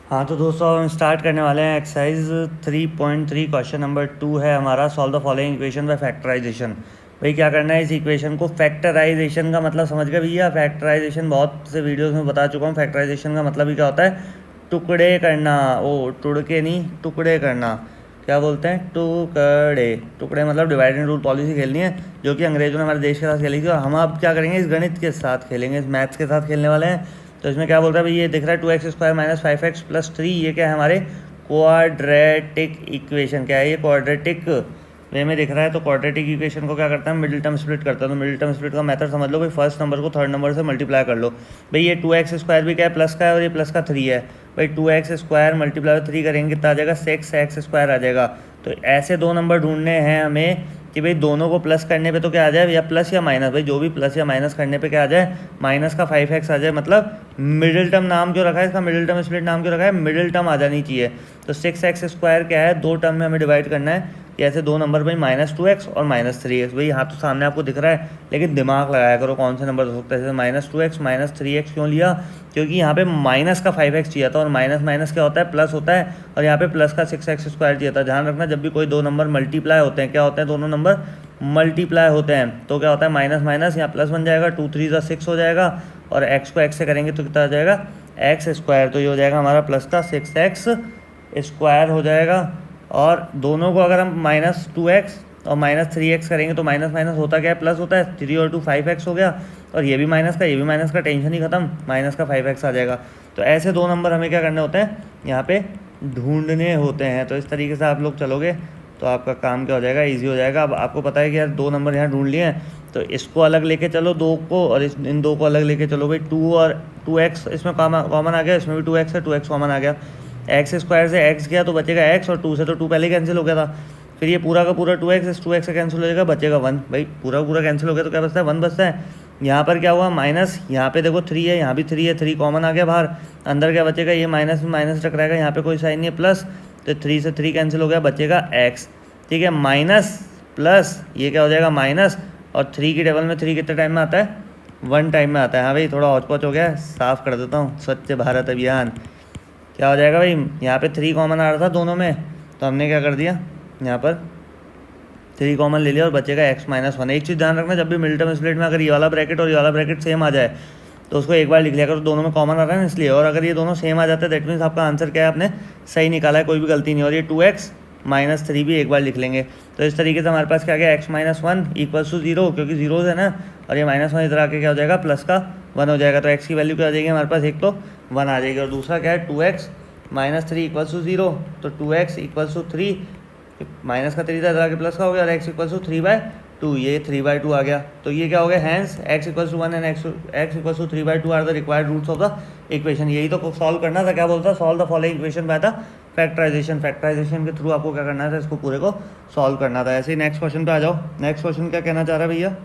हाँ तो दोस्तों हम स्टार्ट करने वाले हैं एक्सरसाइज 3.3 क्वेश्चन नंबर 2 है हमारा। Solve the following equation by factorisation. भाई क्या करना है, इस इक्वेशन को फैक्टराइजेशन का मतलब समझ गए भैया। फैक्टराइजेशन बहुत से वीडियोस में बता चुका हूँ। फैक्टराइजेशन का मतलब ही क्या होता है, टुकड़े करना। ओ टुड़के नहीं, टुकड़े करना। क्या बोलते हैं, टुकड़े। टुकड़े मतलब डिवाइड एंड रूल पॉलिसी खेलनी है, जो कि अंग्रेजों ने हमारे देश के साथ खेली थी। और हम अब क्या करेंगे, इस गणित के साथ खेलेंगे, इस मैथ्स के साथ खेलने वाले हैं। तो इसमें क्या बोल रहा है भाई, ये दिख रहा है 2x² माइनस 5x+3। ये क्या है, हमारे क्वाड्रेटिक इक्वेशन। क्या है ये, क्वाड्रेटिक वे में दिख रहा है। तो क्वाड्रेटिक इक्वेशन को क्या करता है, मिडिल टर्म स्प्लिट करता है। तो मिडिल टर्म स्प्लिट का मेथड समझ लो भाई, फर्स्ट नंबर को थर्ड नंबर से मल्टीप्लाई कर लो। भाई ये 2x² भी क्या है, प्लस का है, और ये प्लस का 3 है। भाई 2x² मल्टीप्लाई 3 करेंगे कितना आ जाएगा, 6x² आ जाएगा। तो ऐसे दो नंबर ढूंढने हैं हमें कि भाई दोनों को प्लस करने पे तो क्या आ जाए, या प्लस या माइनस। भाई जो भी प्लस या माइनस करने पे क्या आ जाए, माइनस का 5x आ जाए। मतलब मिडिल टर्म नाम जो रखा है इसका, मिडिल टर्म स्प्लिट नाम क्यों रखा है, मिडिल टर्म आ जानी चाहिए। तो 6x² क्या है, दो टर्म में हमें डिवाइड करना है। कि ऐसे दो नंबर भाई -2x और -3x। भाई यहाँ तो सामने आपको दिख रहा है, लेकिन दिमाग लगाया करो कौन से नंबर हो सकता है। जैसे -2x -3x क्यों लिया, क्योंकि यहाँ पे माइनस का 5x चाहिए था, और माइनस माइनस क्या होता है, प्लस होता है। और यहाँ पे प्लस का 6x² चाहिए था। ध्यान रखना, जब भी कोई दो नंबर मल्टीप्लाई होते हैं, क्या होते हैं, दोनों नंबर मल्टीप्लाई होते हैं, तो क्या होता है, माइनस माइनस यहाँ प्लस बन जाएगा, 2 3 6 हो जाएगा। और x को x से करेंगे तो कितना आ जाएगा, x²। तो ये हो जाएगा हमारा प्लस का 6x² हो जाएगा। और दोनों को अगर हम -2x और -3x करेंगे तो माइनस माइनस होता क्या है, प्लस होता है। 3 और 2 5x हो गया, और ये भी माइनस का, ये भी माइनस का, टेंशन ही खत्म, माइनस का 5x आ जाएगा। तो ऐसे दो नंबर हमें क्या करने होते हैं, यहाँ पे ढूंढने होते हैं। तो इस तरीके से आप लोग चलोगे तो आपका काम क्या हो जाएगा, इजी हो जाएगा। अब आपको पता है कि यार दो नंबर यहाँ ढूंढ लिए हैं, तो इसको अलग लेके चलो दो को, और इन दो को अलग लेके चलो। भाई 2 और 2x इसमें कॉमन आ गया, इसमें भी 2x है, 2x कॉमन आ गया। x² से x गया तो बचेगा x, और 2 से तो 2 पहले कैंसिल हो गया था। फिर ये पूरा का पूरा 2x से कैंसिल हो जाएगा, बचेगा 1। भाई पूरा पूरा कैंसिल हो गया तो क्या बचता है, 1 बचता है। यहाँ पर क्या हुआ, माइनस, यहाँ पे देखो 3 है, यहाँ भी 3 है, 3 कॉमन आ गया बाहर। अंदर क्या बचेगा, ये माइनस में माइनस टकराएगा, यहाँ पे कोई साइन नहीं है, प्लस। तो 3 से 3 कैंसिल हो गया, बचेगा x। ठीक है, माइनस प्लस ये क्या हो जाएगा, माइनस। और 3 की टेबल में 3 कितने टाइम में आता है, 1 टाइम में आता है। हाँ भाई थोड़ा हौच पौच हो गया, साफ़ कर देता हूँ, स्वच्छ भारत अभियान। क्या हो जाएगा भाई, यहाँ पे 3 कॉमन आ रहा था दोनों में, तो हमने क्या कर दिया, यहाँ पर 3 कॉमन ले लिया, और बचेगा x-1। एक चीज़ ध्यान रखना, जब भी मिडिल टर्म स्प्लिट में अगर ये वाला ब्रैकेट और ये वाला ब्रैकेट सेम आ जाए तो उसको एक बार लिख लिया करो, दोनों में कॉमन आ रहा है ना इसलिए। और अगर ये दोनों सेम आ जाते हैं दैट मीन्स आपका आंसर क्या है, आपने सही निकाला है, कोई भी गलती नहीं। और ये 2x-3 भी एक बार लिख लेंगे। तो इस तरीके से हमारे पास क्या गया, x-1 = 0, क्योंकि जीरोज है ना। और ये -1 इधर आके क्या हो जाएगा, प्लस का 1 हो जाएगा। तो x की वैल्यू क्या आ जाएगी हमारे पास, एक तो 1 आ जाएगी, और दूसरा क्या है, 2x-3 = 0। तो 2x = 3, माइनस का 3 था, इधर आके प्लस का हो गया, और x = 3/2, ये 3/2 आ गया। तो ये क्या हो गया, hence x = 1 and x = 3/2 are the required roots of the equation. यही तो सॉल्व करना था। क्या बोलता है, solve the following equation by the factorisation. Factorisation के थ्रू आपको क्या करना था, इसको पूरे को सॉल्व करना था। ऐसे ही नेक्स्ट क्वेश्चन पे आ जाओ। नेक्स्ट क्वेश्चन क्या कहना चाह रहा है भैया,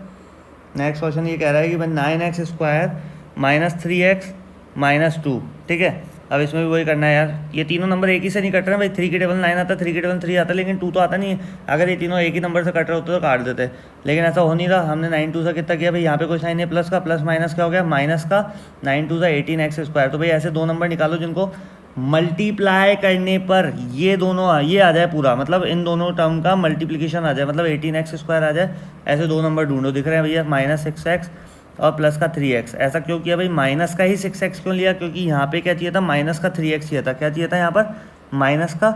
नेक्स्ट क्वेश्चन ये कह रहा है कि 9x² -3x -2। ठीक है, अब इसमें भी वही करना है यार। ये तीनों नंबर एक ही से नहीं कट रहे हैं भाई। 3 की टेबल 9 आता है, 3 की टेबल 3 आता है, लेकिन 2 तो आता नहीं है। अगर ये तीनों एक ही नंबर से कट रहे होते तो काट देते, लेकिन ऐसा हो नहीं रहा। हमने 9 2 से कितना किया भाई, यहाँ पे कोई साइन है प्लस का, प्लस माइनस क्या हो गया, माइनस का 9 2 18x²। तो भाई ऐसे दो नंबर निकालो जिनको मल्टीप्लाई करने पर ये दोनों ये आ जाए पूरा, मतलब इन दोनों टर्म का मल्टीप्लिकेशन आ जाए, मतलब 18x² आ जाए। ऐसे दो नंबर ढूंढो, दिख रहे हैं भैया, -6x और प्लस का 3x। ऐसा क्यों किया भाई, माइनस का ही 6x क्यों लिया, क्योंकि यहाँ पे क्या चाहिए था, माइनस का 3x चाहिए था। क्या चाहिए था यहाँ पर, माइनस का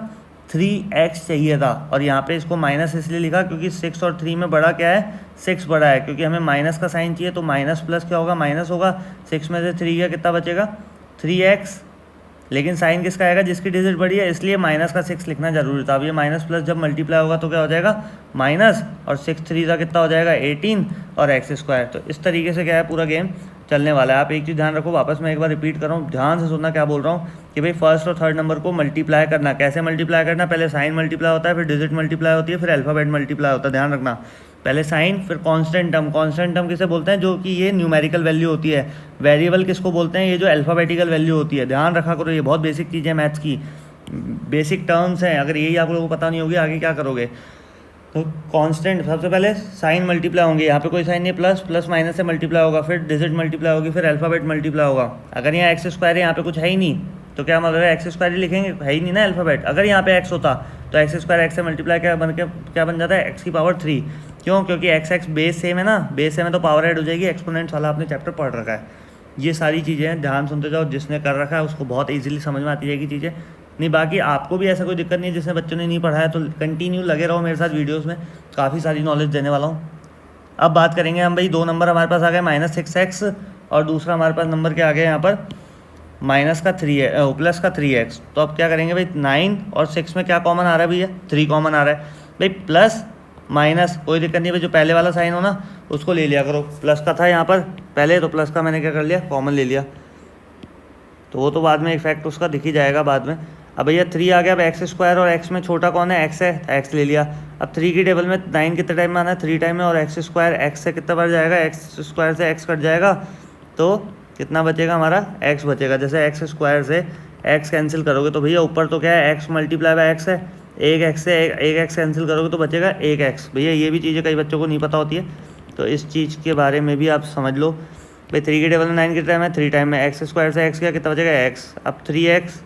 3x चाहिए था। और यहाँ पे इसको माइनस इसलिए लिखा क्योंकि 6 और 3 में बड़ा क्या है, 6 बड़ा है। क्योंकि हमें माइनस का साइन चाहिए, तो माइनस प्लस क्या होगा, माइनस होगा। 6 में से 3 का कितना बचेगा, 3x। लेकिन साइन किसका आएगा, जिसकी डिजिट बड़ी है, इसलिए माइनस का 6 लिखना जरूरी था। अब ये माइनस प्लस जब मल्टीप्लाई होगा तो क्या हो जाएगा, माइनस, और 6 3 का कितना हो जाएगा, 18 और x²। तो इस तरीके से क्या है पूरा गेम चलने वाला है। आप एक चीज़ ध्यान रखो, वापस मैं एक बार रिपीट कर रहा हूँ, ध्यान से सुनना क्या बोल रहा हूँ, कि भाई फर्स्ट और थर्ड नंबर को मल्टीप्लाई करना। कैसे मल्टीप्लाई करना, पहले साइन मल्टीप्लाई होता है, फिर डिजिट मल्टीप्लाई होती है, फिर अल्फ़ाबेट मल्टीप्लाई होता है। ध्यान रखना, पहले साइन, फिर कांस्टेंट टर्म। कांस्टेंट टर्म किसे बोलते हैं, जो कि ये न्यूमेरिकल वैल्यू होती है। वेरिएबल किसको बोलते हैं, ये जो अल्फ़ाबेटिकल वैल्यू होती है। ध्यान रखा करो, ये बहुत बेसिक चीज़ है, मैथ्स की बेसिक टर्म्स हैं। अगर यही आप लोगों को पता नहीं होगी, आगे क्या करोगे। तो कांस्टेंट, सबसे पहले साइन मल्टीप्लाई होंगे, यहाँ पे कोई साइन नहीं, प्लस प्लस माइनस से मल्टीप्लाई होगा, फिर डिजिट मल्टीप्लाई होगी, फिर अल्फ़ाबेट मल्टीप्लाई होगा। अगर यहाँ x² है, यहाँ पे कुछ है ही नहीं, तो क्या मतलब एक्स स्क्वायर ही लिखेंगे, है ही नहीं ना अल्फ़ाबेट। अगर यहाँ पे एक्स होता तो एक्स स्क्वायर एक्स से मल्टीप्लाई क्या बन जाता है, एक्स की पावर 3। क्यों? क्योंकि एक्स एक्स बेस सेम है ना, बेस सेम है तो पावर ऐड हो जाएगी। एक्सपोनेंट्स वाला आपने चैप्टर पढ़ रखा है। ये सारी चीज़ें हैं, ध्यान सुनते जाओ, जिसने कर रखा है उसको बहुत ईजिली समझ में आती जाएगी चीज़ें। नहीं बाकी आपको भी ऐसा कोई दिक्कत नहीं है, जिसने बच्चों ने नहीं पढ़ा है तो कंटिन्यू लगे रहो मेरे साथ वीडियोज़ में, काफ़ी सारी नॉलेज देने वाला हूँ। अब बात करेंगे हम भाई, 2 नंबर हमारे पास आ गए -6x और दूसरा हमारे पास नंबर क्या आ गया यहाँ पर माइनस का 3 प्लस का 3x। तो अब क्या करेंगे भाई, 9 और 6 में क्या कॉमन आ रहा है भैया, 3 कॉमन आ रहा है भाई। प्लस माइनस कोई दिक्कत नहीं भाई, जो पहले वाला साइन हो ना उसको ले लिया करो। प्लस का था यहाँ पर पहले, तो प्लस का मैंने क्या कर लिया, कॉमन ले लिया। तो वो तो बाद में इफेक्ट उसका दिख ही जाएगा बाद में। अब भैया 3 आ गया। अब एक्स स्क्वायर और एक्स में छोटा कौन है, एक्स है, एक्स ले लिया। अब 3 की टेबल में 9 कितने टाइम में आना है, 3 टाइम में, और एक्स स्क्वायर एक्स से कितना बढ़ जाएगा, एक्स स्क्वायर से एक्स कट जाएगा तो कितना बचेगा हमारा, एक्स बचेगा। जैसे एक्स स्क्वायर से एक्स कैंसिल करोगे तो भैया ऊपर तो क्या है, एक्स मल्टीप्लाई बाय एक्स है, एक एक्स से एक एक्स कैंसिल करोगे तो बचेगा एक एक्स। भैया ये भी चीज़ें कई बच्चों को नहीं पता होती है, तो इस चीज़ के बारे में भी आप समझ लो भाई। 3 की टेबल में 9 कितने टाइम है, 3 टाइम में, एक्स स्क्वायर से एक्स क्या कितना बचेगा, एक्स। अब 3x,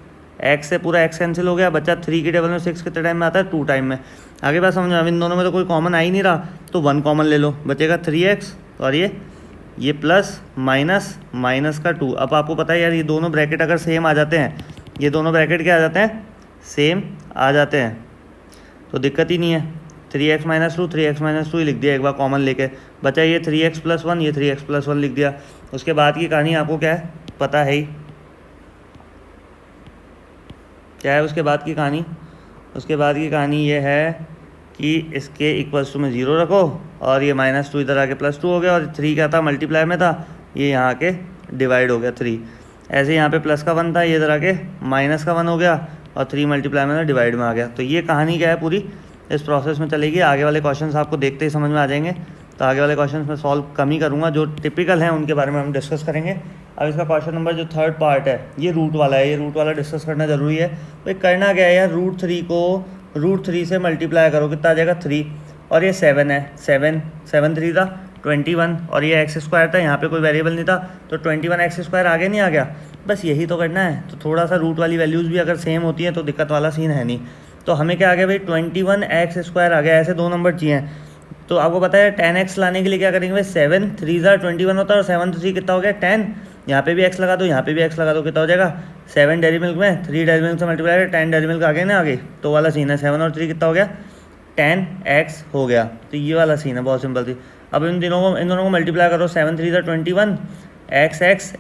एक्स से पूरा एक्स कैंसिल हो गया, बच्चा 3 की टेबल में 6 कितने टाइम में आता है, 2 टाइम में। आगे बात समझो, अब इन दोनों में तो कोई कॉमन आ ही नहीं रहा तो 1 कॉमन ले लो, बचेगा 3x और ये प्लस माइनस माइनस का 2। अब आपको पता है यार, ये दोनों ब्रैकेट अगर सेम आ जाते हैं, ये दोनों ब्रैकेट क्या आ जाते हैं, सेम आ जाते हैं, तो दिक्कत ही नहीं है। 3x - 2 3x - 2 ही लिख दिया एक बार कॉमन लेके, बचा ये 3x + 1, ये 3x + 1 लिख दिया। उसके बाद की कहानी आपको क्या है पता है ही, क्या है उसके बाद की कहानी। उसके बाद की कहानी ये है कि इसके इक्वल्स टू में 0 रखो, और ये -2 इधर आके +2 हो गया, और 3 क्या था, मल्टीप्लाई में था, ये यहाँ आके डिवाइड हो गया 3। ऐसे यहाँ पे प्लस का 1 था, ये इधर आके माइनस का 1 हो गया, और 3 मल्टीप्लाई में डिवाइड में आ गया। तो ये कहानी क्या है पूरी इस प्रोसेस में चलेगी। आगे वाले क्वेश्चंस आपको देखते ही समझ में आ जाएंगे, तो आगे वाले क्वेश्चंस में सॉल्व कम ही करूँगा, जो टिपिकल हैं उनके बारे में हम डिस्कस करेंगे। अब इसका क्वेश्चन नंबर जो 3rd पार्ट है, ये रूट वाला है, ये रूट वाला डिस्कस करना जरूरी है भाई। करना क्या है यार, √3 को √3 से मल्टीप्लाई करो, कितना आ जाएगा 3, और ये 7 है, 7 3 था 21, और ये एक्स स्क्वायर था, यहाँ पे कोई वेरिएबल नहीं था तो 21 एक्स स्क्वायर आगे नहीं आ गया, बस यही तो करना है। तो थोड़ा सा रूट वाली वैल्यूज़ भी अगर सेम होती हैं तो दिक्कत वाला सीन है नहीं। तो हमें क्या आ गया भाई, 21 एक्स स्क्वायर आ गया। ऐसे 2 नंबर चाहिए, तो आपको पता है 10x लाने के लिए क्या करेंगे भाई, 7 3 21 होता है, और 7 3 कितना हो गया 10। यहाँ पे भी x लगा दो, यहाँ पे भी x लगा दो, कितना हो जाएगा 7 डेयरी मिल्क में 3 डेयरी मिल्क से मल्टीप्लाई है, 10 डेयरी मिल्क आगे ना आगे, तो वाला सीन है। 7 और 3 कितना हो गया 10x हो गया, तो ये वाला सीन है, बहुत सिंपल थी। अब इन दोनों को मल्टीप्लाई करो, 7 3 21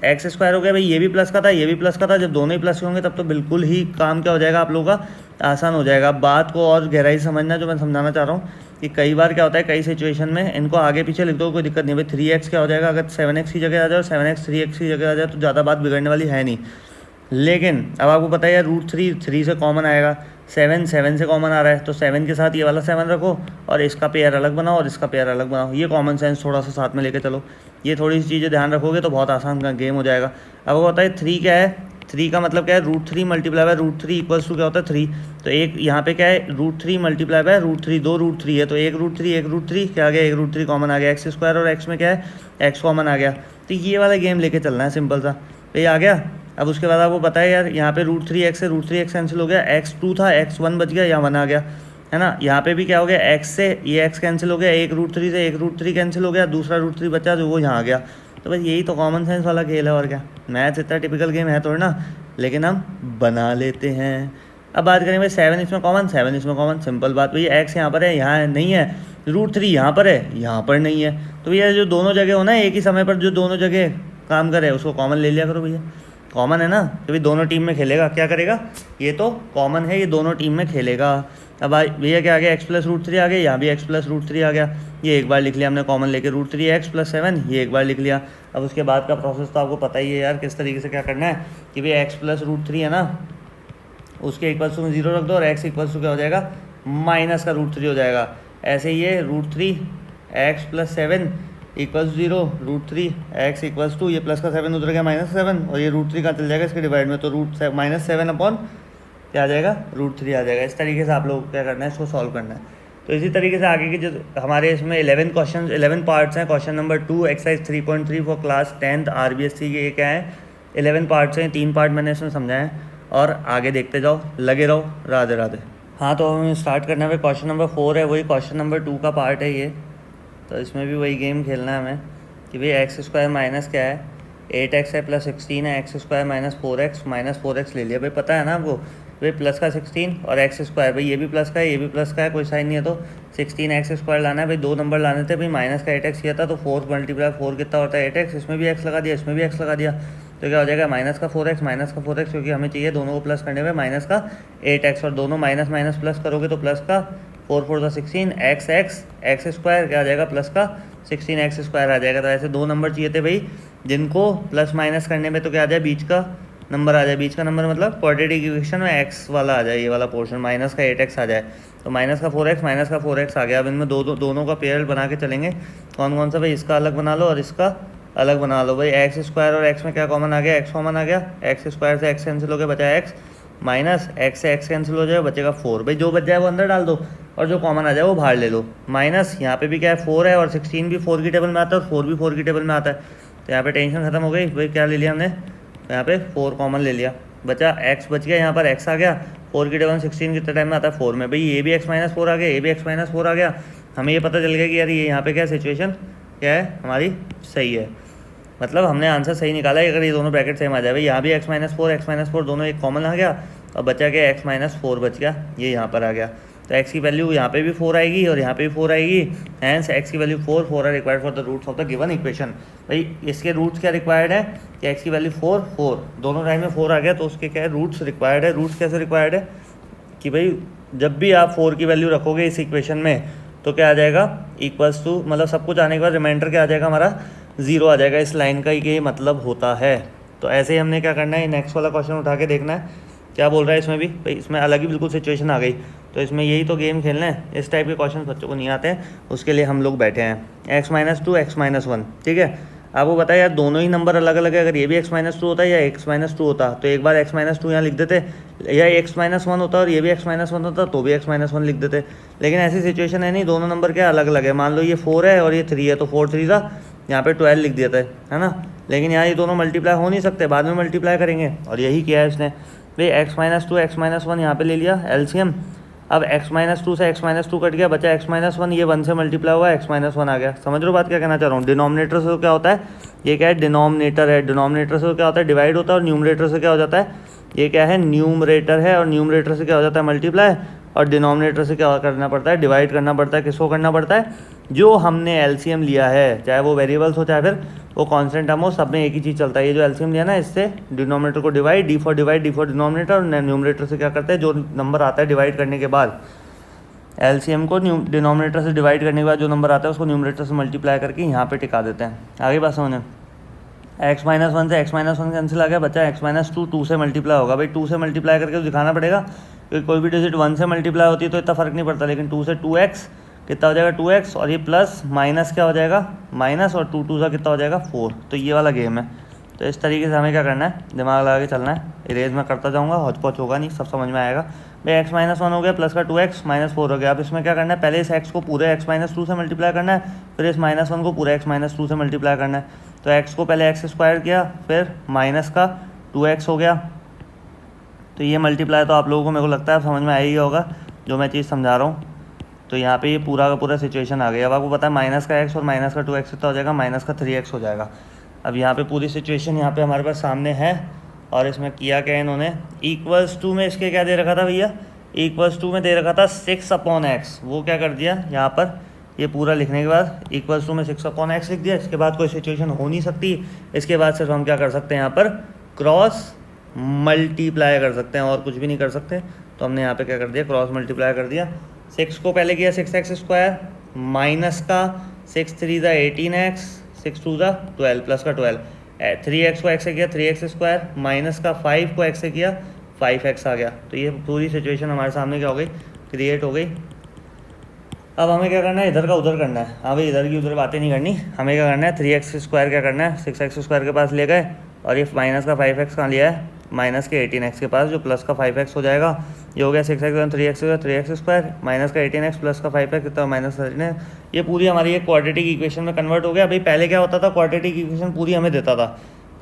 एक्स स्क्वायर हो गया भाई, ये भी प्लस का था, ये भी प्लस का था। जब दोनों ही प्लस के होंगे तब तो बिल्कुल ही काम क्या हो जाएगा आप लोगों का, आसान हो जाएगा। बात को और गहराई से समझना, जो मैं समझाना चाह रहा हूँ कि कई बार क्या होता है, कई सिचुएशन में इनको आगे पीछे लिख दो कोई दिक्कत नहीं भाई। 3x क्या हो जाएगा, अगर 7x की जगह आ जाए और 7x 3x की जगह आ जाए तो ज़्यादा बात बिगड़ने वाली है नहीं। लेकिन अब आपको पता है यार, √3 3 से कॉमन आएगा, 7 7 से कॉमन आ रहा है, तो 7 के साथ ये वाला 7 रखो, और इसका पेयर अलग बनाओ और इसका पेयर अलग बनाओ। ये कॉमन सेंस थोड़ा सा साथ में लेके चलो, ये थोड़ी सी चीज़ें ध्यान रखोगे तो बहुत आसान गेम हो जाएगा। अब वो होता है 3 क्या है, 3 का मतलब क्या है, √3 मल्टीप्लाई बाय √3 इक्वल्स टू क्या होता है 3। तो एक यहाँ पे क्या है, √3 मल्टीप्लाई बाय √3, 2 √3 है, तो एक √3 क्या आ गया, एक √3 कॉमन आ गया। एक्स स्क्वायर और एक्स में क्या है, एक्स कॉमन आ गया। तो ये वाला गेम लेके चलना है, सिंपल सा, तो ये आ गया। अब उसके बाद आपको पता है यार, यहाँ पे √3x से √3x कैंसिल हो गया, x2 था x1 बच गया, यहाँ 1 आ गया, है ना। यहाँ पे भी क्या हो गया, x से ये x कैंसिल हो गया, एक √3 से एक √3 कैंसिल हो गया, दूसरा √3 बचा जो वो यहाँ आ गया। तो बस यही तो कॉमन सेंस वाला खेल है, और क्या। मैथ्स इतना टिपिकल गेम है थोड़ा ना, लेकिन हम बना लेते हैं। अब बात करें भाई, 7 इसमें कॉमन, 7 इसमें कॉमन, सिंपल बात। भैया एक्स यहाँ पर है, यहाँ नहीं है, √3 यहाँ पर है, यहाँ पर नहीं है, तो भैया जो दोनों जगह हो ना, एक ही समय पर जो दोनों जगह काम करे उसको कॉमन ले लिया करो भैया। कॉमन है ना, तो दोनों टीम में खेलेगा, क्या करेगा, ये तो कॉमन है, ये दोनों टीम में खेलेगा। अब भैया क्या आ गया, x + √3 आ गया, यहाँ भी x + √3 आ गया, ये एक बार लिख लिया हमने कॉमन लेके, √3x + 7 ये एक बार लिख लिया। अब उसके बाद का प्रोसेस तो आपको पता ही है यार, किस तरीके से क्या करना है कि भाई x + √3 है ना, उसके इक्वल्स में 0 रख दो, और x इक्वल्स टू क्या हो जाएगा, माइनस का √3 हो जाएगा। ऐसे ये √3 x + 7 equals 0, √3 x equals to, ये प्लस का 7 उधर गया -7, और ये √3 का चल जाएगा इसके डिवाइड में, तो -7 अपॉन क्या आ जाएगा, √3 आ जाएगा। इस तरीके से आप लोग क्या करना है, इसको सॉल्व करना है। तो इसी तरीके से आगे के जो हमारे इसमें 11 क्वेश्चन 11 पार्ट्स हैं। Question number 2 exercise 3.3 for class 10th RBSC के क्या है, 11 पार्ट्स हैं, 3 पार्ट मैंने इसमें समझाए हैं। और आगे देखते जाओ, लगे रहो। राधे राधे। हाँ, तो हम स्टार्ट करने में क्वेश्चन नंबर 4 है, वही क्वेश्चन नंबर 2 का पार्ट है ये। तो इसमें भी वही गेम खेलना है हमें कि भाई एक्स स्क्वायर माइनस क्या है, 8x है प्लस 16 है, x square minus four x ले लिया। भाई पता है ना आपको, भाई प्लस का 16 और एक्स स्क्वायर, भाई ये भी प्लस का है, ये भी प्लस का है, कोई साइन नहीं है, तो 16 एक्स स्क्वायर लाना है। भाई 2 नंबर लाने थे, भाई माइनस का 8x किया था, तो 4 मल्टीप्लाई 4 कितना होता है 8x, इसमें भी x लगा दिया, इसमें भी x लगा दिया, तो क्या हो जाएगा माइनस का 4x, क्योंकि हमें चाहिए दोनों को प्लस करने में माइनस का 8x, और दोनों माइनस माइनस प्लस करोगे तो प्लस का 4 4 16 एक्स स्क्वायर क्या आ जाएगा, प्लस का 16 एक्स स्क्वायर आ जाएगा। तो ऐसे 2 नंबर चाहिए थे भाई जिनको प्लस माइनस करने में तो क्या आ जाए, बीच का नंबर आ जाए। बीच का नंबर मतलब क्वाड्रेटिक इक्वेशन में एक्स वाला आ जाए, ये वाला पोर्शन माइनस का 8x आ जाए, तो माइनस का 4x आ गया। अब इनमें दोनों का पेयर बना के चलेंगे। कौन कौन सा, भाई इसका अलग बना लो और इसका अलग बना लो। भाई एक्स स्क्वायर और एक्स में क्या कॉमन आ गया, एक्स कॉमन आ गया, एक्स स्क्वायर से एक्स कैंसिल हो गया, बचा एक्स, माइनस एक्स से एक्स कैंसिल हो जाए, बचेगा 4। भाई जो बच जाए वो अंदर डाल दो और जो कॉमन आ जाए वो बाहर ले लो। माइनस यहाँ पे भी क्या है 4 है, और 16 भी 4 की टेबल में आता है, और 4 भी 4 की टेबल में आता है, तो यहाँ पे टेंशन खत्म हो गई। भाई क्या ले लिया हमने, यहाँ पे 4 कॉमन ले लिया, बचा एक्स बच गया, यहाँ पर एक्स आ गया, 4 की टेबल 16 कितने टाइम में आता है 4 में। भाई ये भी x माइनस 4 आ गया, ये भी x माइनस 4 आ गया। हमें ये पता चल गया कि यार ये यहाँ पे क्या सिचुएशन क्या है हमारी, सही है, मतलब हमने आंसर सही निकाला है अगर ये दोनों ब्रैकेट सेम आ जाए। भाई यहाँ भी x माइनस 4 दोनों एक कॉमन आ गया, और बचा के x माइनस 4 बच गया, ये यहाँ पर आ गया। तो x की वैल्यू यहाँ पे भी 4 आएगी और यहाँ पे भी 4 आएगी, हैंस x की value 4 are required for the roots of the given equation. भाई इसके रूट्स क्या रिक्वायर्ड है कि x की वैल्यू 4 दोनों टाइम में 4 आ गया, तो उसके क्या है रूट्स रिक्वायर्ड है। रूट्स कैसे रिक्वायर्ड है कि भाई जब भी आप 4 की वैल्यू रखोगे इस इक्वेशन में तो क्या आ जाएगा, इक्वल्स टू, मतलब सब कुछ आने के बाद रिमाइंडर क्या आ जाएगा हमारा, 0 आ जाएगा। इस लाइन का ये मतलब होता है। तो ऐसे ही हमने क्या करना है, नेक्स्ट वाला क्वेश्चन उठा के देखना है क्या बोल रहा है इसमें भी। भाई इसमें अलग ही बिल्कुल सिचुएशन आ गई, तो इसमें यही तो गेम खेलना है। इस टाइप के क्वेश्चन बच्चों को नहीं आते हैं, उसके लिए हम लोग बैठे हैं। x माइनस 2 x माइनस 1, ठीक है। आपको बताया यार दोनों ही नंबर अलग अलग है, अगर ये भी x माइनस 2 होता है या x माइनस 2 होता तो एक बार x माइनस 2 यहाँ लिख देते, या x माइनस 1 होता और ये भी x माइनस 1 होता तो भी x माइनस 1 लिख देते। लेकिन ऐसी सिचुएशन है नहीं, दोनों नंबर क्या अलग अलग है। मान लो ये 4 है और ये 3 है, तो 4 3 था, यहाँ पे 12 लिख दिया था, है ना। लेकिन यहाँ ये दोनों मल्टीप्लाई हो नहीं सकते, बाद में मल्टीप्लाई करेंगे, और यही किया है इसने। भाई x माइनस 2 x माइनस 1 यहाँ पे ले लिया एलसीएम। अब x माइनस 2 से x माइनस 2 कट गया, बचा x माइनस 1, ये 1 से मल्टीप्लाई हुआ, x माइनस 1 आ गया। समझ रहे हो बात क्या कहना चाह रहा हूँ। डिनोमिनेटर से तो क्या होता है, ये क्या है डिनोमिनेटर है, डिनोमिनेटर से तो क्या होता है डिवाइड होता है, और न्यूमरेटर से क्या हो जाता है, ये क्या है न्यूमरेटर है, और न्यूमरेटर से क्या हो जाता है मल्टीप्लाई, और डिनोमिनेटर से क्या करना पड़ता है डिवाइड करना पड़ता है। किसको करना पड़ता है, जो हमने एलसीएम लिया है, चाहे वो वेरिएबल्स हो चाहे फिर वो कांस्टेंट टर्म हो, सब में एक ही चीज़ चलता है। ये जो एलसीएम लिया ना, इससे डिनोमिनेटर को डिवाइड, डी फॉर डिनोमिनेटर, और न्यूमरेटर से क्या करते हैं जो नंबर आता है डिवाइड करने के बाद, एलसीएम को डिनोमिनेटर से डिवाइड करने के बाद जो नंबर आता है उसको न्यूमरेटर से मल्टीप्लाई करके यहाँ पे टिका देते हैं। आगे बात समझें। x माइनस 1 से x माइनस 1 कैंसिल आ गया, बचा x माइनस 2 से मल्टीप्लाई होगा। भाई 2 से मल्टीप्लाई करके तो दिखाना पड़ेगा, क्योंकि कोई भी डिजिट 1 से मल्टीप्लाई होती है तो इतना फ़र्क नहीं पड़ता, लेकिन 2 से 2x कितना हो जाएगा 2x, और ये प्लस माइनस क्या हो जाएगा माइनस, और 2 2 का कितना हो जाएगा 4। तो ये वाला गेम है। तो इस तरीके से हमें क्या करना है, दिमाग लगा के चलना है। इरेज में करता जाऊँगा, हौच पौच होगा नहीं, सब समझ में आएगा। भाई x माइनस 1 हो गया, प्लस का 2x माइनस 4 हो गया। अब इसमें क्या करना है, पहले इस x को पूरे x माइनस 2 से मल्टीप्लाई करना है, फिर इस माइनस 1 को पूरे x माइनस 2 से मल्टीप्लाई करना है। तो x को पहले x स्क्वायर किया, फिर माइनस का 2x हो गया। तो ये मल्टीप्लाई तो आप लोगों को मेरे को लगता है समझ में आ ही होगा जो मैं चीज़ समझा रहा हूँ। तो यहाँ पे ये पूरा का पूरा सिचुएशन आ गया। अब आपको पता है माइनस का x और माइनस का 2x कितना हो जाएगा, माइनस का 3x हो जाएगा। अब यहाँ पे पूरी सिचुएशन यहाँ पे हमारे पास सामने है, और इसमें किया क्या इन्होंने, इक्वल्स टू में इसके क्या दे रखा था भैया, इक्वल्स टू में दे रखा था 6/x। वो क्या कर दिया यहाँ पर, ये पूरा लिखने के बाद इक्वल्स टू में 6/x लिख दिया। इसके बाद कोई सिचुएशन हो नहीं सकती। इसके बाद सिर्फ हम क्या कर सकते हैं, यहाँ पर क्रॉस मल्टीप्लाई कर सकते हैं, और कुछ भी नहीं कर सकते। तो हमने यहाँ पे क्या कर दिया, क्रॉस मल्टीप्लाई कर दिया। 6 को पहले किया 6x स्क्वायर, माइनस का 6 3 ज़ा 18x, 6 2 ज़ा 12, प्लस का 12, 3x को x से किया 3x स्क्वायर, माइनस का 5 को x से किया 5x आ गया। तो ये पूरी सिचुएशन हमारे सामने क्या हो गई, क्रिएट हो गई। अब हमें क्या करना है, इधर का उधर करना है। हाँ भाई इधर की उधर बातें नहीं करनी, हमें क्या करना है 3x स्क्वायर क्या करना है 6x स्क्वायर के पास ले गए, और ये माइनस का 5x कहाँ लिया है, माइनस के 18x के पास, जो प्लस का 5x हो जाएगा। ये हो गया 6x और 3x स्क्वायर, माइनस का 18x प्लस का 5x कितना माइनस 13। ये पूरी हमारी एक क्वाड्रेटिक इक्वेशन में कन्वर्ट हो गया। भाई पहले क्या होता था, क्वाड्रेटिक इक्वेशन पूरी हमें देता था,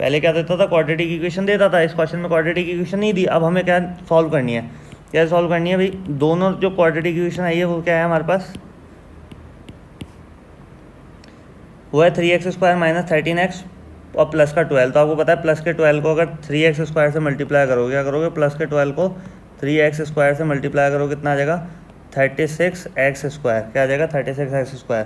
पहले क्या देता था, क्वाड्रेटिक इक्वेशन देता था। इस क्वेश्चन में क्वाड्रेटिक इक्वेशन नहीं दी। अब हमें क्या सॉल्व करनी है, क्या सॉल्व करनी है भाई, दोनों जो क्वाड्रेटिक इक्वेशन आई है वो क्या है हमारे पास, वो है 3x² माइनस 13x और प्लस का 12। तो आपको पता है प्लस के 12 को अगर 3x² से मल्टीप्लाई करोगे, क्या करोगे, प्लस के 12 को 3x² से मल्टीप्लाई करोगे, कितना आ जाएगा 36x², क्या आ जाएगा 36x²।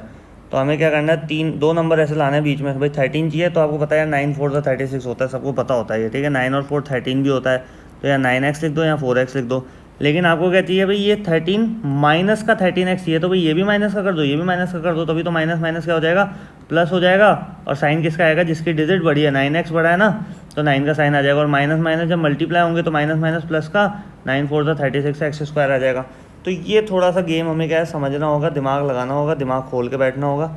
तो हमें क्या करना है, दो नंबर ऐसे लाना है बीच में, भाई 13 चाहिए। तो आपको पता है 9 4 36 होता है, सबको पता होता है ये, ठीक है। 9 और 4 13 भी होता है, तो या 9x लिख दो या 4x लिख दो। लेकिन आपको क्या चाहिए भाई, ये 13 माइनस का 13x चाहिए। तो भाई ये भी माइनस का कर दो, ये भी माइनस का कर दो, तभी तो माइनस माइनस क्या हो जाएगा, प्लस हो जाएगा। और साइन किसका आएगा, जिसकी डिजिट बड़ी है, 9x बड़ा है ना, तो 9 का साइन आ जाएगा। और माइनस माइनस जब मल्टीप्लाई होंगे तो माइनस माइनस प्लस का 9 4 36x² आ जाएगा। तो ये थोड़ा सा गेम हमें क्या है समझना होगा, दिमाग लगाना होगा, दिमाग खोल के बैठना होगा,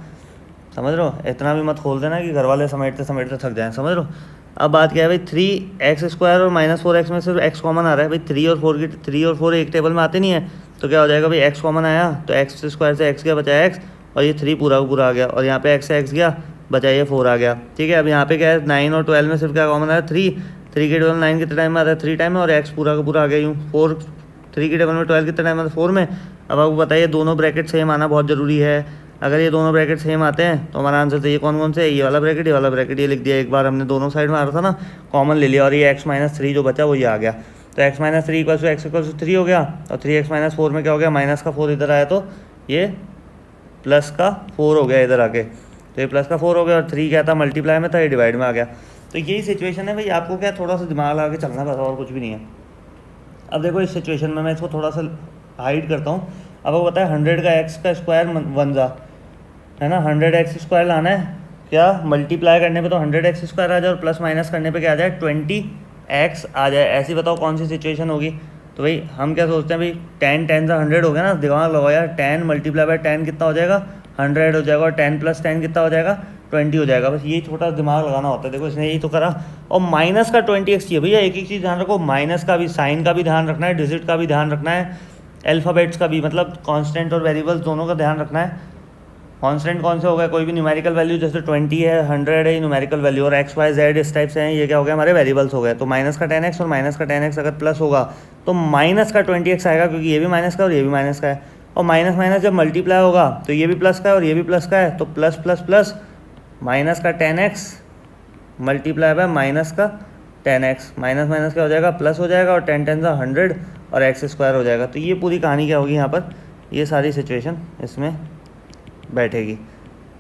समझ रहे हो। इतना भी मत खोल देना कि घर वाले समेटते समेटते थक जाएं, समझ रहे हो। अब बात क्या है भाई, 3x² और माइनस 4x में सिर्फ x कॉमन आ रहा है भाई। 3 और 4 एक टेबल में आते नहीं है, तो क्या हो जाएगा भाई, x कॉमन आया तो x² से x गया, बचा x, और ये 3 पूरा पूरा आ गया, और यहाँ पे x से x गया, बचा ये 4 आ गया, ठीक है। अब यहाँ पे क्या है, 9 और 12 में सिर्फ क्या कॉमन आया, 3 के टेबल में 9 कितने टाइम में आता है, 3 टाइम में, और x पूरा का पूरा आ गया यूँ 4, 3 के टेबल में 12 कितने टाइम में आता है, 4 में। अब आपको बताइए दोनों ब्रैकेट सेम आना बहुत ज़रूरी है। अगर ये दोनों ब्रैकेट सेम आते हैं तो हमारा आंसर तो ये कौन कौन से है, ये वाला ब्रैकेट, ये वाला ब्रैकेट, ये लिख दिया। एक बार हमने दोनों साइड में आ रहा था ना, कॉमन ले लिया, और ये x-3 जो बचा वो ये आ गया। तो x-3 = x 3 हो गया, और 3x-4 में क्या हो गया, माइनस का 4 इधर आया तो ये प्लस का 4 हो गया इधर आके, तो ये प्लस का 4 हो गया। और 3 क्या था, मल्टीप्लाई में था, ये डिवाइड में आ गया। तो यही सिचुएशन है भाई, आपको क्या थोड़ा सा दिमाग लगा के चलना बस, और कुछ भी नहीं है। अब देखो इस सिचुएशन में मैं इसको थोड़ा सा हाइड करता हूँ। अब वो बताया 100 का x² बन जा, है ना, 100x² लाना है, क्या मल्टीप्लाई करने पे तो 100x² आ जाए, और प्लस माइनस करने पे क्या आ जाए, 20x आ जाए। ऐसी बताओ कौन सी सिचुएशन होगी। तो भाई हम क्या सोचते हैं भाई, 10 10 से 100 हो गया ना, दिमाग लगाओ यार, 10 मल्टीप्लाई बाय 10 कितना हो जाएगा, 100 हो जाएगा, और 10 + 10 कितना हो जाएगा, 20 हो जाएगा। बस यही छोटा दिमाग लगाना होता है। देखो इसने यही तो करा। और माइनस का 20x चाहिए भैया। एक चीज़ ध्यान रखो, माइनस का भी, साइन का भी ध्यान रखना है, डिजिट का भी ध्यान रखना है, अल्फ़ाबेट्स का भी, मतलब कांस्टेंट और वेरिएबल्स दोनों का ध्यान रखना है। कांस्टेंट कौन से हो गया, कोई भी न्यूमेरिकल वैल्यू, जैसे 20 है, 100 है, न्यूमेरिकल वैल्यू, और x y z इस टाइप से हैं, ये क्या हो गया, हमारे वेरिएबल्स हो गए। तो माइनस का 10x और माइनस का 10x अगर प्लस होगा तो माइनस का 20x आएगा, क्योंकि ये भी माइनस का और ये भी माइनस का है। और माइनस माइनस जब मल्टीप्लाई होगा तो ये भी प्लस का है और ये भी प्लस का है, तो प्लस प्लस प्लस माइनस का 10x मल्टीप्लाई बाय माइनस का 10x, माइनस माइनस क्या हो जाएगा, प्लस हो जाएगा, और 10 10 100 और x² हो जाएगा। तो ये पूरी कहानी क्या होगी यहाँ पर, ये सारी सिचुएशन इसमें बैठेगी।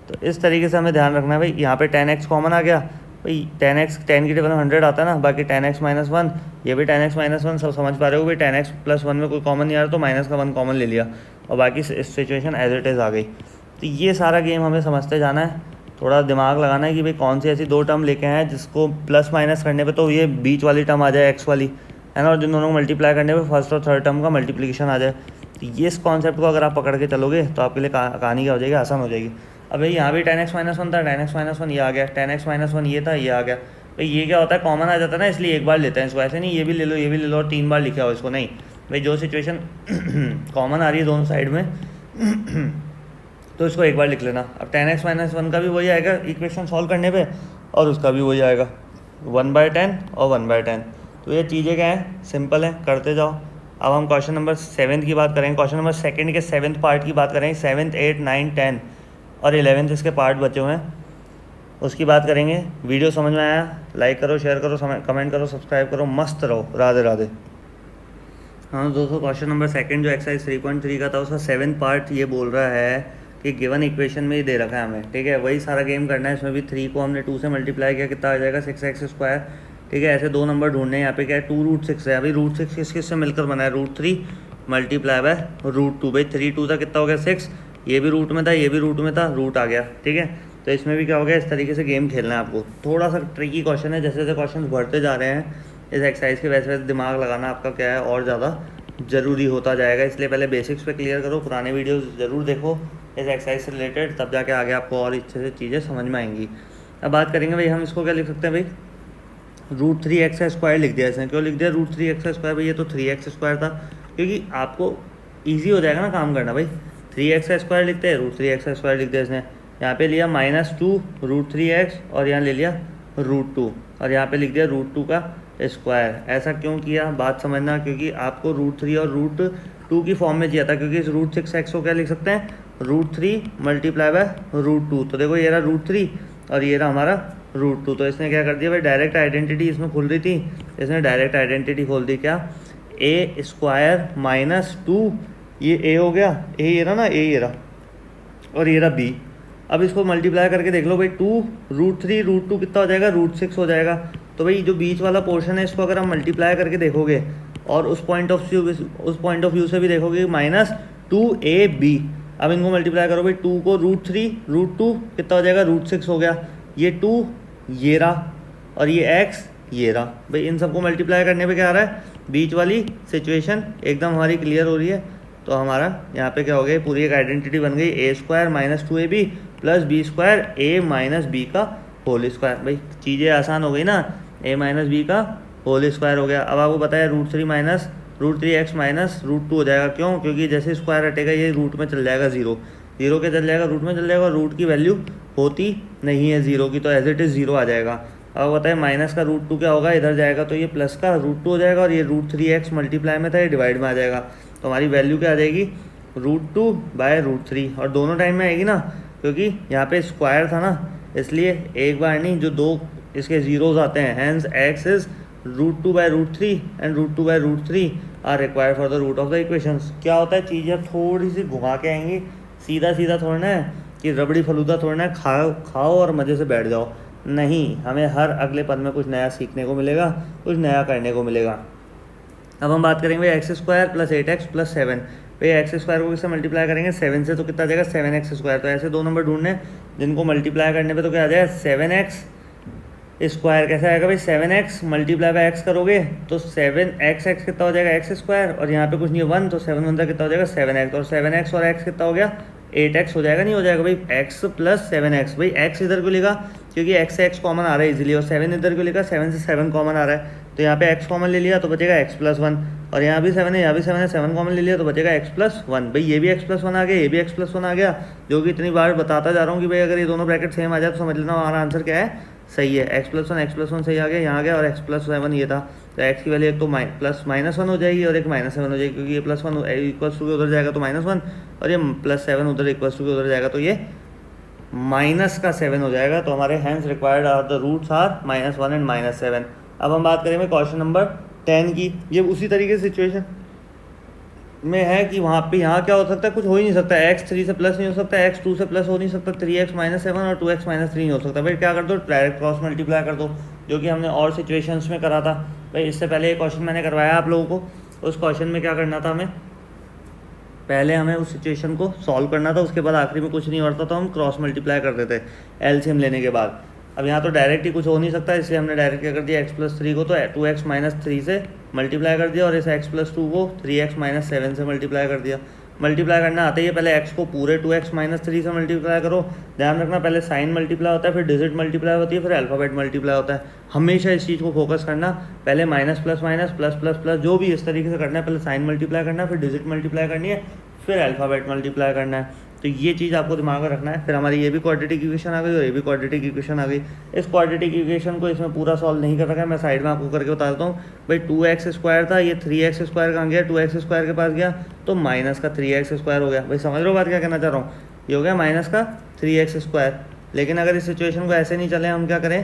तो इस तरीके से हमें ध्यान रखना है भाई। यहाँ पे 10x कॉमन आ गया भाई, 10x 10 की टेबल में 100 आता है ना, बाकी 10x - 1, ये भी 10x - 1, सब समझ पा रहे हो भाई। 10x + 1 में कोई कॉमन नहीं आ रहा, तो माइनस का 1 कॉमन ले लिया, और बाकी सिचुएशन एज इट इज़ आ गई। तो ये सारा गेम हमें समझते जाना है, थोड़ा दिमाग लगाना है कि भाई कौन सी ऐसी दो टर्म लेके आए हैं जिसको प्लस माइनस करने पे तो ये बीच वाली टर्म आ जाए, x वाली, है ना, और जिन दोनों को मल्टीप्लाई करने पे फर्स्ट और थर्ड टर्म का मल्टीप्लिकेशन आ जाए। तो ये इस कॉन्सेप्ट को अगर आप पकड़ के चलोगे तो आपके लिए कहानी क्या हो जाएगी, आसान हो जाएगी। अब भाई यहाँ भी 10x - 1 था, 10x - 1 ये आ गया, 10x - 1 ये था, ये आ गया। भाई ये क्या होता है, कॉमन आ जाता है ना, इसलिए एक बार लेते हैं इसको, ऐसे नहीं ये भी ले लो ये भी ले लो और 3 बार लिखा हो इसको, नहीं भाई। जो सिचुएशन कॉमन आ रही है दोनों साइड में तो इसको एक बार लिख लेना। अब 10x - 1 का भी वही आएगा इक्वेशन सॉल्व करने पे, और उसका भी वही आएगा 1/10 और 1/10। तो ये चीज़ें क्या हैं, सिंपल है, करते जाओ। अब हम क्वेश्चन नंबर 7 की बात करेंगे, क्वेश्चन नंबर 2 के 7th पार्ट की बात करेंगे। 7th 8 9 10 और 11th इसके पार्ट बचे हुए हैं, उसकी बात करेंगे। वीडियो समझ में आया, लाइक करो, शेयर करो, कमेंट करो, सब्सक्राइब करो, मस्त रहो, राधे राधे। हाँ दोस्तों, क्वेश्चन नंबर 2 जो एक्सरसाइज 3.3 का था, उसका 7th पार्ट ये बोल रहा है कि गिवन इक्वेशन में ही दे रखा है हमें, ठीक है। वही सारा गेम करना है। इसमें भी 3 को हमने 2 से मल्टीप्लाई किया, कितना आ जाएगा 6x², ठीक है। ऐसे दो नंबर ढूंढने हैं। यहाँ पे क्या है, 2√6 है। अभी √6 किस से मिलकर बना है, √3 मल्टीप्लाई बाय √2। भाई 3 2 था, कितना हो गया 6, ये भी रूट में था, ये भी रूट में था, रूट आ गया, ठीक है। तो इसमें भी क्या हो गया, इस तरीके से गेम खेलना है आपको। थोड़ा सा ट्रिकी क्वेश्चन है, जैसे जैसे क्वेश्चन बढ़ते जा रहे हैं इस एक्सरसाइज के, वैसे वैसे दिमाग लगाना आपका क्या है और ज़्यादा ज़रूरी होता जाएगा। इसलिए पहले बेसिक्स पे क्लियर करो, पुराने वीडियोस ज़रूर देखो इस एक्सरसाइज से रिलेटेड, तब जाके आगे आपको और अच्छे से चीज़ें समझ में आएंगी। अब बात करेंगे भाई, हम इसको क्या लिख सकते हैं भाई, √3x² लिख दिया इसने। क्यों लिख दिया √3x², भाई ये तो 3x² था, क्योंकि आपको ईजी हो जाएगा ना काम करना। भाई 3x² लिखते हैं, √3x² लिख दिया इसने। यहाँ पे लिया -2 √3x और यहाँ ले लिया √2, और यहाँ पे लिख दिया √2 का स्क्वायर। ऐसा क्यों किया बात समझना, क्योंकि आपको √3 और √2 की फॉर्म में चाहिए था, क्योंकि इस √6x को क्या लिख सकते हैं, √3 मल्टीप्लाई बाय √2। तो देखो ये रहा √3 और ये रहा हमारा √2। तो इसने क्या कर दिया भाई, डायरेक्ट आइडेंटिटी इसमें खुल रही थी, इसने डायरेक्ट आइडेंटिटी खोल दी। क्या, a स्क्वायर माइनस 2, ये a हो गया, a ये रहा ना, a ये रहा, और ये रहा b। अब इसको मल्टीप्लाई करके देख लो भाई, 2 √3 √2 कितना हो जाएगा, √6 हो जाएगा। तो भाई जो बीच वाला पोर्शन है इसको अगर हम मल्टीप्लाई करके देखोगे और उस पॉइंट ऑफ व्यू से भी देखोगे -2ab। अब इनको मल्टीप्लाई करो भाई, 2 को √3 √2 कितना हो जाएगा, √6 हो गया, ये 2 ये रहा और ये x ये रहा। भाई इन सबको मल्टीप्लाई करने पे क्या आ रहा है, बीच वाली सिचुएशन एकदम हमारी क्लियर हो रही है। तो हमारा यहाँ पे क्या हो गया, पूरी एक आइडेंटिटी बन गई, a square minus 2ab plus b square a minus b का होल स्क्वायर। भाई चीज़ें आसान हो गई ना, a माइनस b का होल स्क्वायर हो गया। अब आपको पता है √3 माइनस √3x माइनस √2 हो जाएगा। क्यों, क्योंकि जैसे स्क्वायर हटेगा ये रूट में चल जाएगा, जीरो के चल जाएगा, रूट में चल जाएगा, रूट की वैल्यू होती नहीं है जीरो की, तो एज इट इज़ जीरो आ जाएगा। अब बताए माइनस का √2 क्या होगा, इधर जाएगा तो ये प्लस का √2 हो जाएगा, और ये √3x मल्टीप्लाई में था, ये डिवाइड में आ जाएगा। तो हमारी वैल्यू क्या आ जाएगी, √2 बाय √3, और दोनों टाइम में आएगी ना, क्योंकि यहाँ पे स्क्वायर था ना, इसलिए एक बार नहीं, जो दो इसके जीरोज आते हैं, hence x is √2 by √3 and √2 by √3 are required for the root of the equations. क्या होता है, चीज़ें थोड़ी सी घुमा के आएंगी, सीधा सीधा थोड़ा है कि रबड़ी फलूदा थोड़ा है, खाओ और मज़े से बैठ जाओ। नहीं, हमें हर अगले पद में कुछ नया सीखने को मिलेगा, कुछ नया करने को मिलेगा। अब हम बात करेंगे x square plus 8x plus 7। भाई एक्स स्क्वायर को किससे मल्टीप्लाई करेंगे, 7 से, तो कितना आ जाएगा 7x स्क्वायर। तो ऐसे दो नंबर ढूंढने जिनको मल्टीप्लाई करने पे तो क्या आ जाएगा 7x स्क्वायर। कैसे आएगा भाई, 7x मल्टीप्लाई बाय x करोगे तो 7x कितना हो जाएगा x स्क्वायर, और यहाँ पे कुछ नहीं है 1, तो 7 1 कितना हो जाएगा 7x, और 7x और x कितना हो गया 8x हो जाएगा, नहीं हो जाएगा भाई x प्लस 7x। भाई x इधर क्यों लिखा, क्योंकि x से x कॉमन आ रहा है इजीली, और 7 इधर क्यों लिखा, 7 से 7 कॉमन आ रहा है, तो यहाँ पे x कॉमन ले लिया तो बचेगा x प्लस 1, और यहाँ भी 7 है, यहाँ भी 7 है, 7 कॉमन ले लिया तो बचेगा x प्लस 1। भाई ये भी x प्लस 1 आ गया, ये भी x प्लस 1 आ गया, जो कि इतनी बार बताता जा रहा हूँ कि भाई अगर ये दोनों ब्रैकेट सेम आ जाए तो समझ लेना हमारा आंसर क्या है, सही है। x प्लस 1 सही आ गया, यहाँ आ गया, और x प्लस 7 ये था, तो x की वैल्यू एक तो -1 हो जाएगी और एक -7 हो जाएगी, क्योंकि ये +1 इक्वल्स टू के उधर जाएगा तो -1, और ये +7 उधर इक्वल्स टू के उधर जाएगा तो ये -7 हो जाएगा। तो हमारे hence required are the roots are -1 and -7। अब हम बात करेंगे क्वेश्चन नंबर 10 की। ये उसी तरीके से सिचुएशन में है कि वहाँ पे यहाँ क्या हो सकता है, कुछ हो ही नहीं सकता, x 3 से प्लस नहीं हो सकता, x 2 से प्लस हो नहीं सकता, 3x -7 और 2x -3 नहीं हो सकता। भाई क्या कर दो, डायरेक्ट क्रॉस मल्टीप्लाई कर दो, जो कि हमने और सिचुएशंस में करा था। भाई इससे पहले एक क्वेश्चन मैंने करवाया आप लोगों को, उस क्वेश्चन में क्या करना था, हमें पहले हमें उस सिचुएशन को सॉल्व करना था, उसके बाद आखिरी में कुछ नहीं होता तो हम क्रॉस मल्टीप्लाई कर देते एलसीएम लेने के बाद। अब यहाँ तो डायरेक्ट ही कुछ हो नहीं सकता, इसलिए हमने डायरेक्ट क्या कर दिया, x प्लस 3 को तो 2x माइनस 3 से मल्टीप्लाई कर दिया, और इस x प्लस 2 को 3x माइनस 7 से मल्टीप्लाई कर दिया। मल्टीप्लाई करना आते ही पहले x को पूरे 2x माइनस 3 से मल्टीप्लाई करो। ध्यान रखना, पहले साइन मल्टीप्लाई होता है, फिर डिजिट मल्टीप्लाई होती है, फिर अल्फ़ाबेट मल्टीप्लाई होता है। हमेशा इस चीज़ को फोकस करना, पहले minus plus minus plus plus plus जो भी इस तरीके से करना है, पहले साइन मल्टीप्लाई करना है, फिर डिजिट मल्टीप्लाई करनी है, फिर अल्फ़ाबेट मल्टीप्लाई करना है। तो ये चीज़ आपको दिमाग में रखना है। फिर हमारी ये भी क्वाड्रेटिक इक्वेशन आ गई और ये भी क्वाड्रेटिक इक्वेशन आ गई। इस क्वाड्रेटिक इक्वेशन को इसमें पूरा सॉल्व नहीं कर रखा है, मैं साइड में आपको करके बता देता हूँ। भाई 2x स्क्वायर था, ये 3x स्क्वायर कहाँ गया, 2x स्क्वायर के पास गया तो माइनस का 3x स्क्वायर हो गया। भाई समझ रहे हो बात क्या कहना चाह रहा हूँ, ये हो गया माइनस का 3x स्क्वायर। लेकिन अगर इस सिचुएशन को ऐसे नहीं चले, हम क्या करें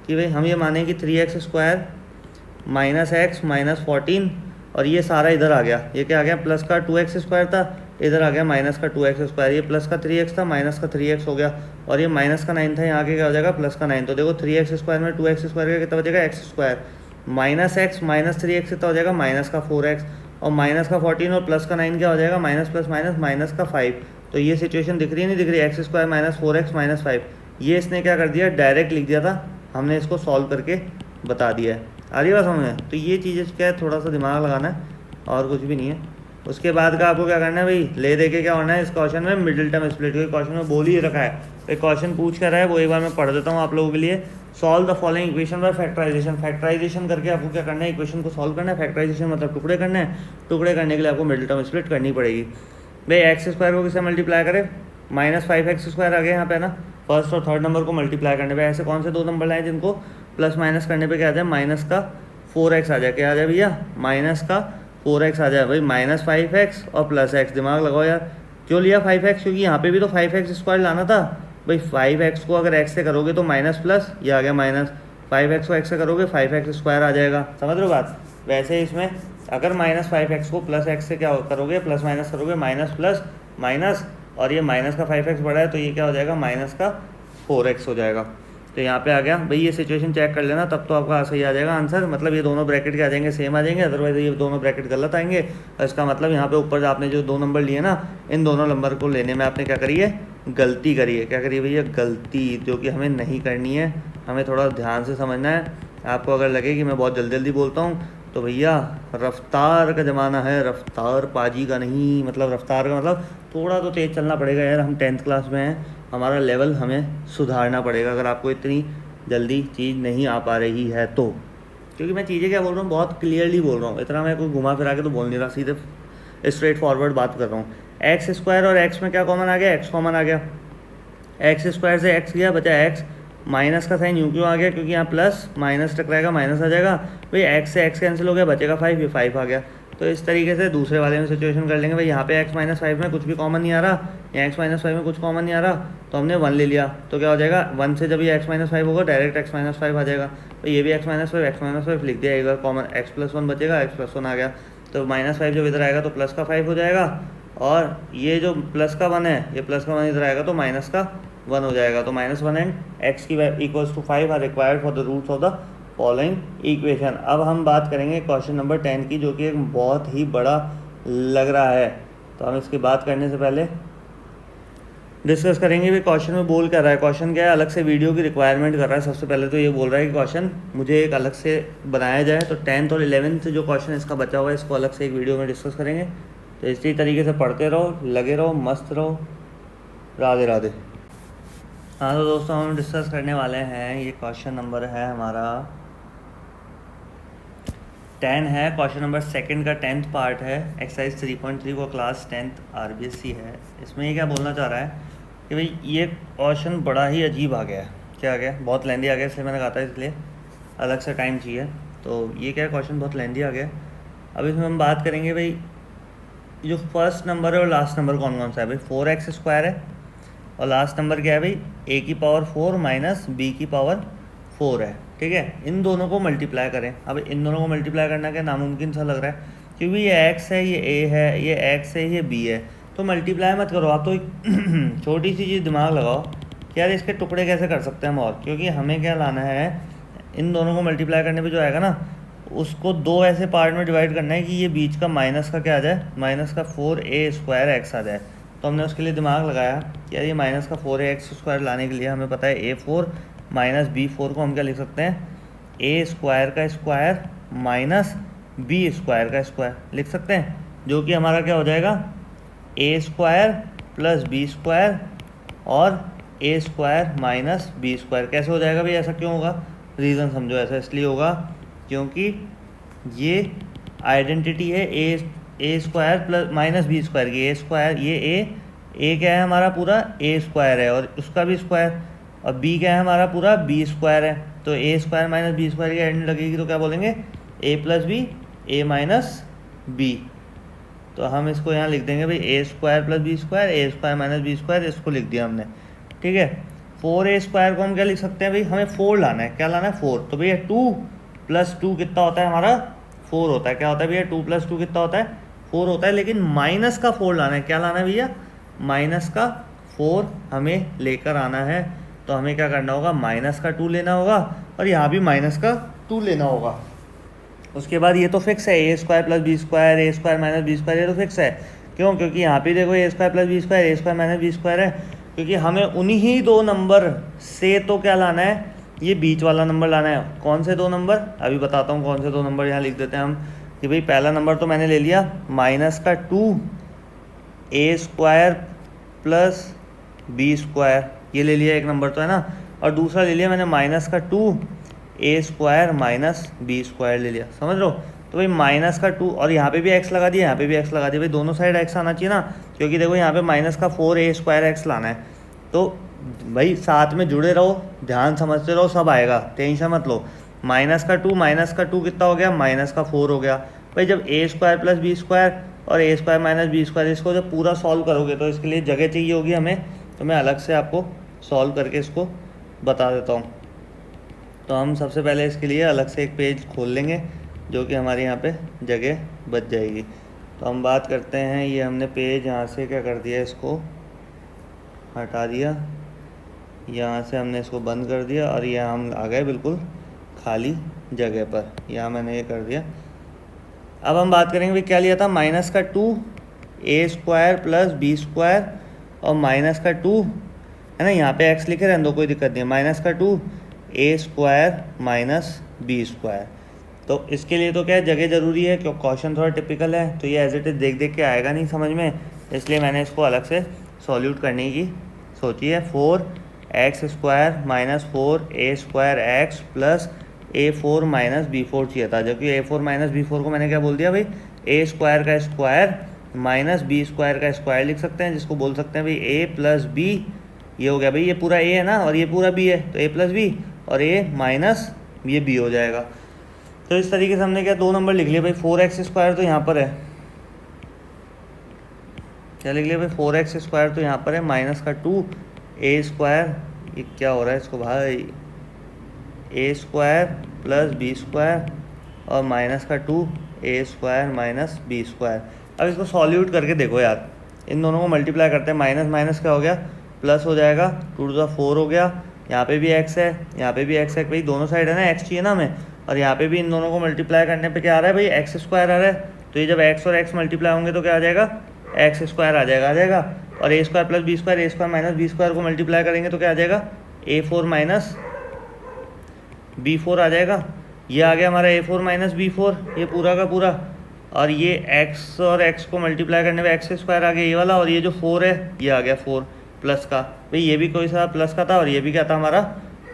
कि भाई हम ये माने कि 3x square minus x minus 14, और ये सारा इधर आ गया, ये क्या आ गया, प्लस का 2x स्क्वायर था, इधर आ गया माइनस का 2x स्क्वायर, ये प्लस का 3x था, माइनस का 3x हो गया, और ये माइनस का 9 था, यहाँ आगे क्या हो जाएगा प्लस का 9। तो देखो 3x स्क्वायर में 2x स्क्वायर का कितना बचेगा, x square minus x minus 3x कितना हो जाएगा माइनस का 4x, और माइनस का 14 और प्लस का 9 क्या हो जाएगा माइनस प्लस माइनस माइनस का 5। तो ये सिचुएशन दिख रही है, नहीं दिख रही, x square minus 4x minus 5। ये इसने क्या कर दिया, डायरेक्ट लिख दिया था, हमने इसको सॉल्व करके बता दिया है। आ रही बात समझ में। तो ये चीज़ें क्या है, थोड़ा सा दिमाग लगाना है और कुछ भी नहीं है। उसके बाद का आपको क्या करना है भाई, ले दे के क्या होना है इस क्वेश्चन में, मिडिल टर्म स्प्लिट। क्वेश्चन में बोल ही रखा है, एक क्वेश्चन पूछ कर रहा है, वो एक बार मैं पढ़ देता हूँ आप लोगों के लिए। Solve the following equation by factorisation. Factorisation करके आपको क्या करना है, इक्वेशन को सॉल्व करना है। फैक्टराइजेशन मतलब टुकड़े करना है, टुकड़े करने के लिए आपको मिडिल टर्म स्प्लिट करनी पड़ेगी। भाई एक्स स्क्वायर को किससे मल्टीप्लाई करें, माइनस 5x स्क्वायर आ गया यहाँ पे ना, फर्स्ट और थर्ड नंबर को मल्टीप्लाई करने पे। ऐसे कौन से दो नंबर लाए जिनको प्लस माइनस करने पे क्या आ जाए, माइनस का 4x आ जाए। क्या आ जाए भैया, माइनस का 4x आ जाए। भाई माइनस 5x और प्लस x, दिमाग लगाओ यार, क्यों लिया 5x, क्योंकि यहाँ पे भी तो 5x स्क्वायर लाना था। भाई 5x को अगर x से करोगे तो माइनस प्लस, ये आ गया माइनस, 5x को x से करोगे 5x स्क्वायर आ जाएगा। समझ रहे हो बात। वैसे इसमें अगर माइनस 5x को प्लस x से क्या करोगे, प्लस माइनस करोगे, माइनस प्लस माइनस, और ये माइनस का 5x बढ़ा है तो ये क्या हो जाएगा, माइनस का 4x हो जाएगा। तो यहाँ पे आ गया भाई, ये सिचुएशन चेक कर लेना तब तो आपका सही आ जाएगा आंसर। मतलब ये दोनों ब्रैकेट के आ जाएंगे, सेम आ जाएंगे, अदरवाइज ये दोनों ब्रैकेट गलत आएंगे। और इसका मतलब यहाँ पे ऊपर आपने जो 2 नंबर लिए ना, इन दोनों नंबर को लेने में आपने क्या करी है, गलती करी है। क्या करी है भैया, गलती, जो कि हमें नहीं करनी है, हमें थोड़ा ध्यान से समझना है। आपको अगर लगे कि मैं बहुत जल्दी जल्दी बोलता हूँ तो भैया रफ्तार का ज़माना है, रफ्तार पाजी का नहीं। मतलब रफ्तार का मतलब थोड़ा तो तेज़ चलना पड़ेगा यार, हम 10th क्लास में हैं, हमारा लेवल हमें सुधारना पड़ेगा अगर आपको इतनी जल्दी चीज़ नहीं आ पा रही है तो। क्योंकि मैं चीज़ें क्या बोल रहा हूँ, बहुत क्लियरली बोल रहा हूँ, इतना मैं कोई घुमा फिरा के तो बोल नहीं रहा, सीधे स्ट्रेट फॉरवर्ड बात कर रहा हूँ। एक्स स्क्वायर और एक्स में क्या कॉमन आ गया, एक्स कॉमन आ गया। एक्स स्क्वायर से एक्स गया, बचा एक्स, माइनस का साइन यूँ क्यों आ गया, क्योंकि यहाँ प्लस माइनस टकराएगा, माइनस आ जाएगा। भाई एक्स से एक्स कैंसिल हो गया, बचेगा 5, ये 5 आ गया। तो इस तरीके से दूसरे वाले में सिचुएशन कर लेंगे। भाई यहाँ पे x माइनस 5 में कुछ भी कॉमन नहीं आ रहा, या x माइनस 5 में कुछ कॉमन नहीं आ रहा, तो हमने 1 ले लिया। तो क्या हो जाएगा, 1 से जब ये x माइनस 5 होगा डायरेक्ट x माइनस 5 आ जाएगा। तो ये भी x माइनस 5 लिख दिया, एक बार कॉमन x प्लस 1 बचेगा, x प्लस 1 आ गया। तो माइनस 5 जब इधर आएगा तो प्लस का 5 हो जाएगा, और ये जो प्लस का 1 है, ये प्लस का 1 इधर आएगा तो माइनस का 1 हो जाएगा। तो -1 एंड x की equals to 5 are required for the roots of the following equation. अब हम बात करेंगे क्वेश्चन नंबर 10 की, जो कि एक बहुत ही बड़ा लग रहा है। तो हम इसकी बात करने से पहले डिस्कस करेंगे भी क्वेश्चन में बोल कर रहा है। क्वेश्चन क्या है, अलग से वीडियो की रिक्वायरमेंट कर रहा है। सबसे पहले तो ये बोल रहा है कि क्वेश्चन मुझे एक अलग से बनाया जाए। तो 10th और 11th जो क्वेश्चन इसका बचा हुआ है, इसको अलग से एक वीडियो में डिस्कस करेंगे। तो इसी तरीके से पढ़ते रहो, लगे रहो, मस्त रहो। राधे राधे। हाँ तो दोस्तों, हम डिस्कस करने वाले हैं, ये क्वेश्चन नंबर है हमारा 10 है। क्वेश्चन नंबर 2 का 10th पार्ट है, एक्सरसाइज 3.3 को क्लास 10th RBSc है। इसमें ये क्या बोलना चाह रहा है कि भाई ये क्वेश्चन बड़ा ही अजीब आ गया है। क्या आ गया, बहुत लेंदी आ गया, इसलिए मैंने कहा था इसलिए अलग से टाइम चाहिए। तो ये क्या क्वेश्चन बहुत लेंदी आ गया। अब इसमें हम बात करेंगे भाई जो फर्स्ट नंबर है और लास्ट नंबर कौन कौन सा है। भाई 4x स्क्वायर है, और लास्ट नंबर क्या है भाई, a की पावर 4 माइनस b की पावर 4 है। ठीक है, इन दोनों को मल्टीप्लाई करें। अब इन दोनों को मल्टीप्लाई करना क्या नामुमकिन सा लग रहा है, क्योंकि ये x है, ये a है, ये x है, ये b है। तो मल्टीप्लाई मत करो आप, तो एक छोटी सी चीज़ दिमाग लगाओ कि यार इसके टुकड़े कैसे कर सकते हैं हम। और क्योंकि हमें क्या लाना है, इन दोनों को मल्टीप्लाई करने पे जो आएगा ना, उसको 2 ऐसे पार्ट में डिवाइड करना है कि ये बीच का माइनस का क्या आ जाए, माइनस का 4a स्क्वायर x आ जाए। तो हमने उसके लिए दिमाग लगाया कि यार ये माइनस का 4x स्क्वायर लाने के लिए हमें पता है a4 माइनस b4 को हम क्या लिख सकते हैं, a स्क्वायर का स्क्वायर माइनस b स्क्वायर का स्क्वायर लिख सकते हैं, जो कि हमारा क्या हो जाएगा, a square plus b square और a square minus b square. कैसे हो जाएगा भाई, ऐसा क्यों होगा, रीज़न समझो। ऐसा इसलिए होगा क्योंकि ये आइडेंटिटी है a square plus minus b square की। ए स्क्वायर, ये ए क्या है हमारा पूरा ए स्क्वायर है, और उसका भी स्क्वायर, और बी क्या है हमारा पूरा बी स्क्वायर है। तो ए स्क्वायर माइनस बी स्क्वायर की आइडेंटिटी लगेगी तो क्या बोलेंगे, ए प्लस बी, ए माइनस बी। तो हम इसको यहाँ लिख देंगे भाई ए square plus b square, a square minus b square, इसको लिख दिया हमने। ठीक है, 4a स्क्वायर को हम क्या लिख सकते हैं भाई, हमें 4 लाना है। क्या लाना है, 4। तो भैया 2 + 2 कितना होता है हमारा, 4 होता है। क्या होता है भैया, 2 + 2 कितना होता है, 4 होता है। लेकिन माइनस का 4 लाना है। क्या लाना है भैया, माइनस का 4 हमें लेकर आना है। तो हमें क्या करना होगा, माइनस का 2 लेना होगा, और यहाँ भी माइनस का 2 लेना होगा। उसके बाद ये तो फिक्स है, a square plus b square, a square minus b square, ये तो फिक्स है। क्यों, क्योंकि यहाँ पे देखो ए square plus b square, a square minus b square है। क्योंकि हमें उन्हीं ही 2 नंबर से तो क्या लाना है, ये बीच वाला नंबर लाना है। कौन से 2 नंबर, अभी बताता हूँ कौन से 2 नंबर। यहाँ लिख देते हैं हम कि भाई पहला नंबर तो मैंने ले लिया माइनस का 2 a square plus b square, ये ले लिया एक नंबर तो है ना। और दूसरा ले लिया मैंने माइनस का 2 a square minus b square ले लिया। समझ लो। तो भाई माइनस का 2, और यहाँ पे भी x लगा दिया, यहाँ पे भी x लगा दिया। भाई दोनों साइड x आना चाहिए ना, क्योंकि देखो यहाँ पे माइनस का 4a स्क्वायर x लाना है। तो भाई साथ में जुड़े रहो, ध्यान समझते रहो, सब आएगा, टेंशन मत लो। -2 कितना हो गया, -4 हो गया। भाई जब a² + b² और a² - b² इसको जब पूरा सॉल्व करोगे तो इसके लिए जगह चाहिए होगी हमें, तो मैं अलग से आपको सॉल्व करके इसको बता देता हूँ। तो हम सबसे पहले इसके लिए अलग से एक पेज खोल लेंगे जो कि हमारे यहाँ पे जगह बच जाएगी। तो हम बात करते हैं, ये हमने पेज यहाँ से क्या कर दिया, इसको हटा दिया, यहाँ से हमने इसको बंद कर दिया और यहाँ हम आ गए बिल्कुल खाली जगह पर, यहाँ मैंने ये कर दिया। अब हम बात करेंगे भाई क्या लिया था, -2 a² + b² और -2 है ना, यहाँ पे x लिखे रहने दो, कोई दिक्कत नहीं है, -2 a² - b²। तो इसके लिए तो क्या है, जगह ज़रूरी है, क्योंकि क्वेश्चन थोड़ा टिपिकल है, तो ये एज इट इज़ देख देख के आएगा नहीं समझ में, इसलिए मैंने इसको अलग से सॉल्यूट करने की सोची है। 4x² - 4a² x + a4 - b4 चाहिए था, जबकि a4 - b4 को मैंने क्या बोल दिया भाई, a² का स्क्वायर -b² का स्क्वायर लिख सकते हैं, जिसको बोल सकते हैं भाई a + b। ये हो गया भाई, ये पूरा a है ना और ये पूरा b है, तो a + b और a माइनस ये b हो जाएगा। तो इस तरीके से हमने क्या 2 नंबर लिख लिए भाई। 4x² तो यहाँ पर है, क्या लिख लिया भाई, 4x² तो यहाँ पर है, -2 a², ये क्या हो रहा है इसको भाई, a² + b² और -2 a² - b²। अब इसको सॉल्यूट करके देखो यार, इन दोनों को मल्टीप्लाई करते हैं, माइनस माइनस क्या हो गया, प्लस हो जाएगा, 2⁴ हो गया, यहाँ पे भी x है, यहाँ पे भी x है, भाई दोनों साइड है ना, x चाहिए ना हमें, और यहाँ पे भी इन दोनों को मल्टीप्लाई करने पे क्या आ रहा है भाई, x² आ रहा है। तो ये जब x और x मल्टीप्लाई होंगे तो क्या आ जाएगा, x² आ जाएगा। और a² + b² a² - b² को मल्टीप्लाई करेंगे तो क्या आ जाएगा, a4 - b4 आ जाएगा। ये आ गया हमारा a4 - b4, ये पूरा का पूरा, और ये x और x को मल्टीप्लाई करने पे x² आ गया ये वाला, और ये जो 4 है ये आ गया 4 प्लस का, भाई ये भी कोई सा प्लस का था और ये भी क्या था हमारा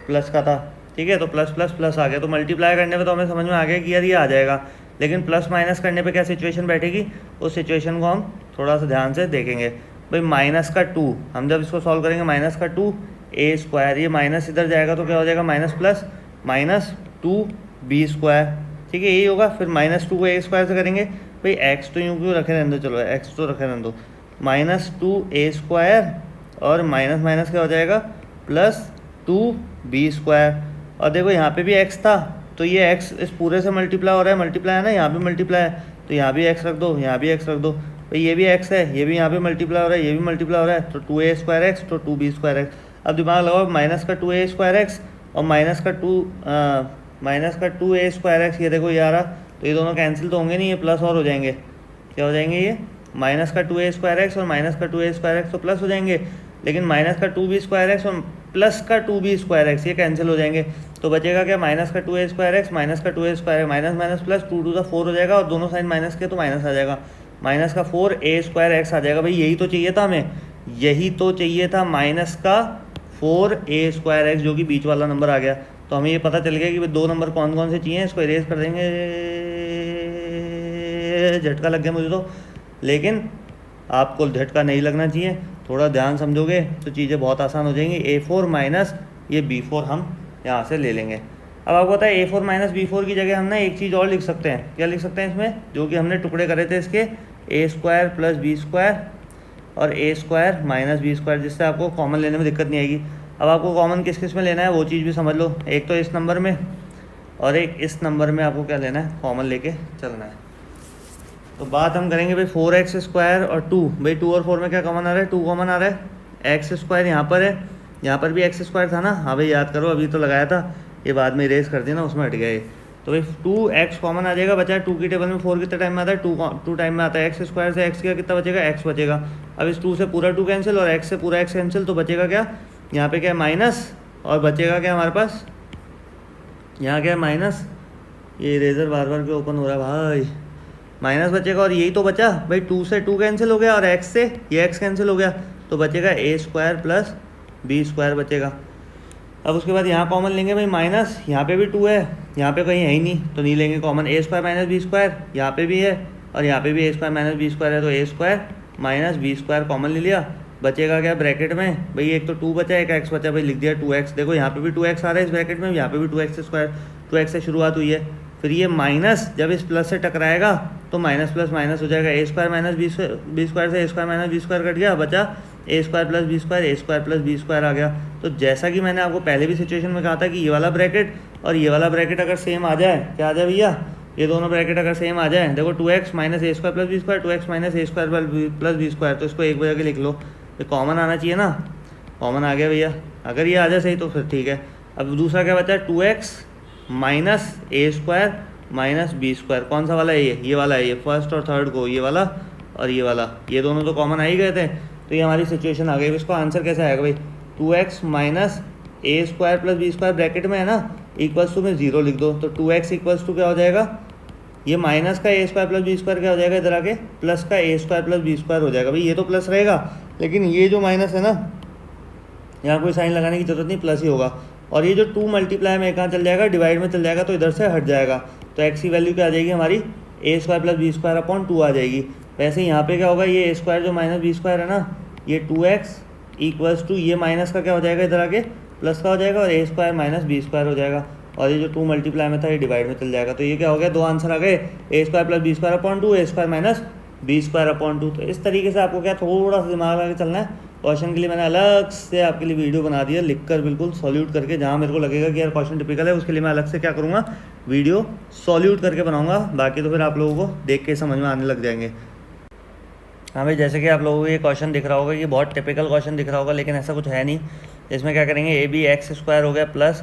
प्लस का था, ठीक है। तो प्लस प्लस प्लस आ गया, तो मल्टीप्लाई करने पे तो हमें समझ में आ गया कि यार ये आ जाएगा, लेकिन प्लस माइनस करने पे क्या सिचुएशन बैठेगी, उस सिचुएशन को हम थोड़ा सा ध्यान से देखेंगे। भाई -2 हम जब इसको सॉल्व करेंगे, -2 a², ये माइनस इधर जाएगा तो क्या हो जाएगा, माइनस प्लस -2 b², ठीक है, यही होगा। फिर -2 को a² से करेंगे, भाई x तो यूँ क्यों रखे रहने दो, चलो x तो रखे रहने दो, -2 a² और माइनस माइनस क्या हो जाएगा, +2 b²। और देखो यहाँ पे भी x था, तो ये x इस पूरे से मल्टीप्लाई हो रहा है, मल्टीप्लाई है ना, यहाँ भी मल्टीप्लाई है, तो यहाँ भी x रख दो, यहाँ भी x रख दो, भाई ये भी x है, ये भी यहाँ पे मल्टीप्लाई हो रहा है, ये भी मल्टीप्लाई हो रहा है, तो 2a² x तो 2b² x। अब दिमाग लगाओ, -2a² x और -2a² x, ये देखो ये आ रहा, तो ये दोनों कैंसिल तो होंगे नहीं, ये प्लस और हो जाएंगे, क्या हो जाएंगे, ये -2a² x और -2a² x तो प्लस हो जाएंगे, लेकिन -2b² x और +2b² x ये कैंसिल हो जाएंगे, तो बचेगा क्या, -2a² x -2a² minus minus plus 2⁴ हो जाएगा, और दोनों साइड माइनस के तो माइनस आ जाएगा, -4 a² x आ जाएगा। भाई यही तो चाहिए था हमें, यही तो चाहिए था, -4 a² x, जो कि बीच वाला नंबर आ गया। तो हमें ये पता चल गया कि भाई 2 नंबर कौन कौन से चाहिए, इसको इरेज कर देंगे, झटका लग गया मुझे तो, लेकिन आपको झटका नहीं लगना चाहिए, थोड़ा ध्यान समझोगे तो चीज़ें बहुत आसान हो जाएंगी। a4 माइनस ये b4 हम यहाँ से ले लेंगे। अब आपको पता है a4 - b4 की जगह हम ना एक चीज़ और लिख सकते हैं, क्या लिख सकते हैं इसमें, जो कि हमने टुकड़े करे थे इसके, a² + b² और a² - b², जिससे आपको कॉमन लेने में दिक्कत नहीं आएगी। अब आपको कॉमन किस किस में लेना है वो चीज़ भी समझ लो, एक तो इस नंबर में और एक इस नंबर में आपको क्या लेना है, कॉमन लेके चलना है। तो बात हम करेंगे भाई 4x² और 2, भाई 2 और 4 में क्या कॉमन आ रहा है, 2 कॉमन आ रहा है, x² यहाँ पर है, यहाँ पर भी x² था ना, हाँ भाई याद करो, अभी तो लगाया था, ये बाद में इरेज कर दिया ना, उसमें हट गया ये। तो भाई 2x कॉमन आ जाएगा, बचा 2 की टेबल में 4 कितने टाइम में आता है, 2 टाइम में आता है, x² से x का कितना बचेगा, x बचेगा। अब इस 2 से पूरा 2 कैंसिल और x से पूरा x कैंसिल, तो बचेगा क्या, यहाँ पे क्या है माइनस, और बचेगा क्या हमारे पास, यहाँ क्या है माइनस, ये इरेजर बार बार क्यों ओपन हो रहा है भाई, माइनस बचेगा, और यही तो बचा भाई, 2 से 2 कैंसिल हो गया और x से ये x कैंसिल हो गया, तो बचेगा a² + b² बचेगा। अब उसके बाद यहाँ कॉमन लेंगे भाई माइनस, यहाँ पे भी 2 है, यहाँ पे कहीं है ही नहीं तो नहीं लेंगे कॉमन, a² - b², यहाँ पे भी है और यहाँ पे भी a² - b² है, तो a² - b² कॉमन ले लिया, बचेगा क्या ब्रैकेट में भाई, एक तो 2 बचा, एक x बचा भाई, लिख दिया 2x। देखो यहाँ पे भी 2x आ रहा है इस ब्रैकेट में, यहाँ पे भी 2x से शुरुआत हुई है। फिर ये माइनस जब इस प्लस से टकराएगा तो माइनस प्लस माइनस हो जाएगा, a square minus b square से a square minus b square cut गया, बचा a square plus b square, a square plus b square आ गया। तो जैसा कि मैंने आपको पहले भी सिचुएशन में कहा था कि ये वाला ब्रैकेट और ये वाला ब्रैकेट अगर सेम आ जाए, क्या आ जाए भैया, ये दोनों ब्रैकेट अगर सेम आ जाए, देखो 2x minus a square plus b square, 2x minus a square plus b square, तो इसको एक बजा के लिख लो, तो कॉमन आना चाहिए ना, कॉमन आ गया भैया। अगर ये आ जाए सही तो फिर ठीक है। अब दूसरा क्या बचा, 2x minus a square minus b square, कौन सा वाला है ये वाला है, ये फर्स्ट और थर्ड को, ये वाला और ये वाला, ये दोनों तो कॉमन आ ही गए थे। तो ये हमारी सिचुएशन आ गई। इसको आंसर कैसे आएगा भाई, 2x minus a square plus b square bracket में है ना, इक्वल्स टू में 0 लिख दो, तो 2x इक्वल्स टू क्या हो जाएगा, ये माइनस का ए स्क्वायर प्लस बी स्क्वायर क्या हो जाएगा, इधर आके प्लस का ए स्क्वायर प्लस बी स्क्वायर हो जाएगा। भाई ये तो प्लस रहेगा, लेकिन ये जो माइनस है ना, यहाँ कोई साइन लगाने की जरूरत नहीं, प्लस ही होगा। और ये जो 2 मल्टीप्लाई में कहाँ चल जाएगा, डिवाइड में चल जाएगा, तो इधर से हट जाएगा। तो x की वैल्यू क्या आ जाएगी हमारी, a square plus b square upon 2 आ जाएगी। वैसे यहाँ पे क्या होगा, ये ए स्क्वायर जो माइनस बी स्क्वायर है ना, ये 2x इक्वल्स टू ये माइनस का क्या हो जाएगा, इधर आके प्लस का हो जाएगा, और ए स्क्वायर माइनस बी स्क्वायर हो जाएगा। और ये जो 2 मल्टीप्लाई में था ये डिवाइड में चल जाएगा। तो ये क्या हो गया, 2 आंसर आ गए, a square plus b square upon 2, a square minus b square upon 2। तो इस तरीके से आपको क्या थोड़ा सा दिमाग लगा के चलना है। क्वेश्चन के लिए मैंने अलग से आपके लिए वीडियो बना दिया, लिखकर बिल्कुल सॉल्यूट करके, जहाँ मेरे को लगेगा कि यार क्वेश्चन टिपिकल है, उसके लिए मैं अलग से क्या करूँगा, वीडियो सॉल्यूट करके बनाऊँगा। बाकी तो फिर आप लोगों को देख के समझ में आने लग जाएंगे। हाँ भाई, जैसे कि आप लोगों को ये क्वेश्चन दिख रहा होगा कि बहुत टिपिकल क्वेश्चन दिख रहा होगा, लेकिन ऐसा कुछ है नहीं। इसमें क्या करेंगे, ए बी एक्स स्क्वायर हो गया प्लस,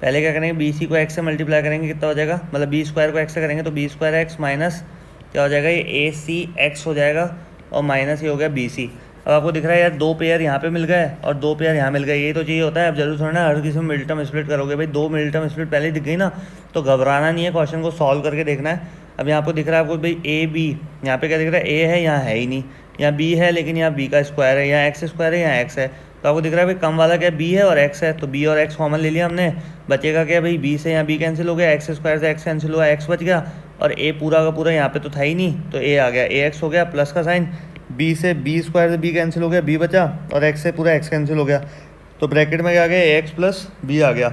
पहले क्या करेंगे, बी सी को एक्स से मल्टीप्लाई करेंगे, कितना हो जाएगा, मतलब बी स्क्वायर को एक्स से करेंगे तो बी स्क्वायर एक्स माइनस क्या हो जाएगा, ये ए सी एक्स हो जाएगा, और माइनस ये हो गया बी सी। अब आपको दिख रहा है यार 2 पेयर यहाँ पे मिल गए और 2 पेयर यहाँ मिल गए, ये तो चाहिए होता है। अब जरूर थोड़ा ना हर किसी में मिड टर्म स्प्लिट करोगे भाई, 2 मिड टर्म स्प्लिट पहले दिख गई ना, तो घबराना नहीं है, क्वेश्चन को सॉल्व करके देखना है। अब यहाँ आपको दिख रहा है आपको भाई ए बी, यहाँ पे क्या दिख रहा है, ए है, यहाँ है ही नहीं, यहाँ बी है लेकिन यहाँ बी का स्क्वायर है, यहाँ एक्स स्क्वायर है, यहाँ एक्स है। तो आपको दिख रहा है भाई कम वाला क्या, बी है और एक्स है, तो बी और एक्स कॉमन ले लिया हमने, बचेगा क्या भाई, बी से यहाँ बी कैंसिल हो गया, एक्स स्क्वायर से एक्स कैंसिल हुआ, एक्स बच गया, और ए पूरा का पूरा यहाँ पे तो था ही नहीं, तो ए आ गया, ए एक्स हो गया प्लस का साइन, बी से बी स्क्वायर से बी कैंसिल हो गया, बी बचा, और एक्स से पूरा एक्स कैंसिल हो गया, तो ब्रैकेट में क्या आ गया, ए एक्स प्लस बी आ गया।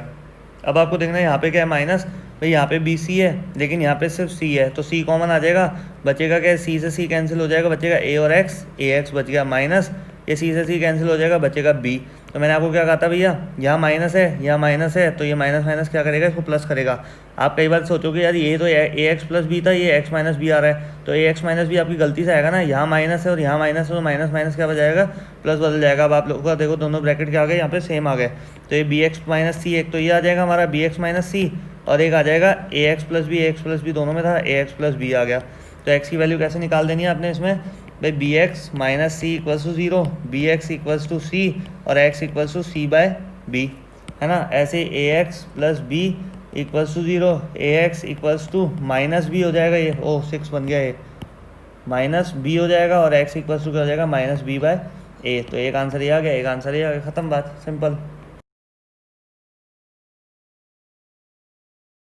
अब आपको देखना है यहाँ पे क्या है, माइनस, भाई यहाँ पे बी सी है लेकिन यहाँ पे सिर्फ सी है, तो सी कॉमन आ जाएगा, बचेगा क्या, सी से सी कैंसिल हो जाएगा, बचेगा ए और एक्स, ए एक्स बच गया, माइनस ये सी से सी कैंसिल हो जाएगा, बचेगा बी। तो मैंने आपको क्या कहा था भैया, यहाँ माइनस है, यहाँ माइनस है, तो ये माइनस माइनस क्या करेगा, इसको प्लस करेगा। आप कई बार सोचोगे यार ये तो ए एक्स प्लस बी था, ये एक्स माइनस बी आ रहा है, तो ए एक्स माइनस बी आपकी गलती से आएगा ना, यहाँ माइनस है और यहाँ माइनस है, तो माइनस माइनस क्या बजाएगा, प्लस बदल जाएगा। अब आप लोगों का देखो दोनों ब्रैकेट क्या आ गए, यहाँ पे सेम आ गए, तो ये बी एक्स माइनस सी, एक तो ये आ जाएगा हमारा बी एक्स माइनस सी, और एक आ जाएगा ए एक्स प्लस बी दोनों में था, ए एक्स प्लस बी आ गया। तो एक्स की वैल्यू कैसे निकाल देनी है आपने इसमें, भाई b x minus c equals to 0, b x equals to c, और x equals to c by b, है ना। ऐसे a x plus b equals to 0, a x equals to minus b हो जाएगा, ये ओ 6 बन गया, ये माइनस बी हो जाएगा, और एक्स इक्वल्स टू क्या हो जाएगा, माइनस बी बाय ए। तो एक आंसर ये आ गया, एक आंसर ये आ गया, ख़त्म बात, सिंपल।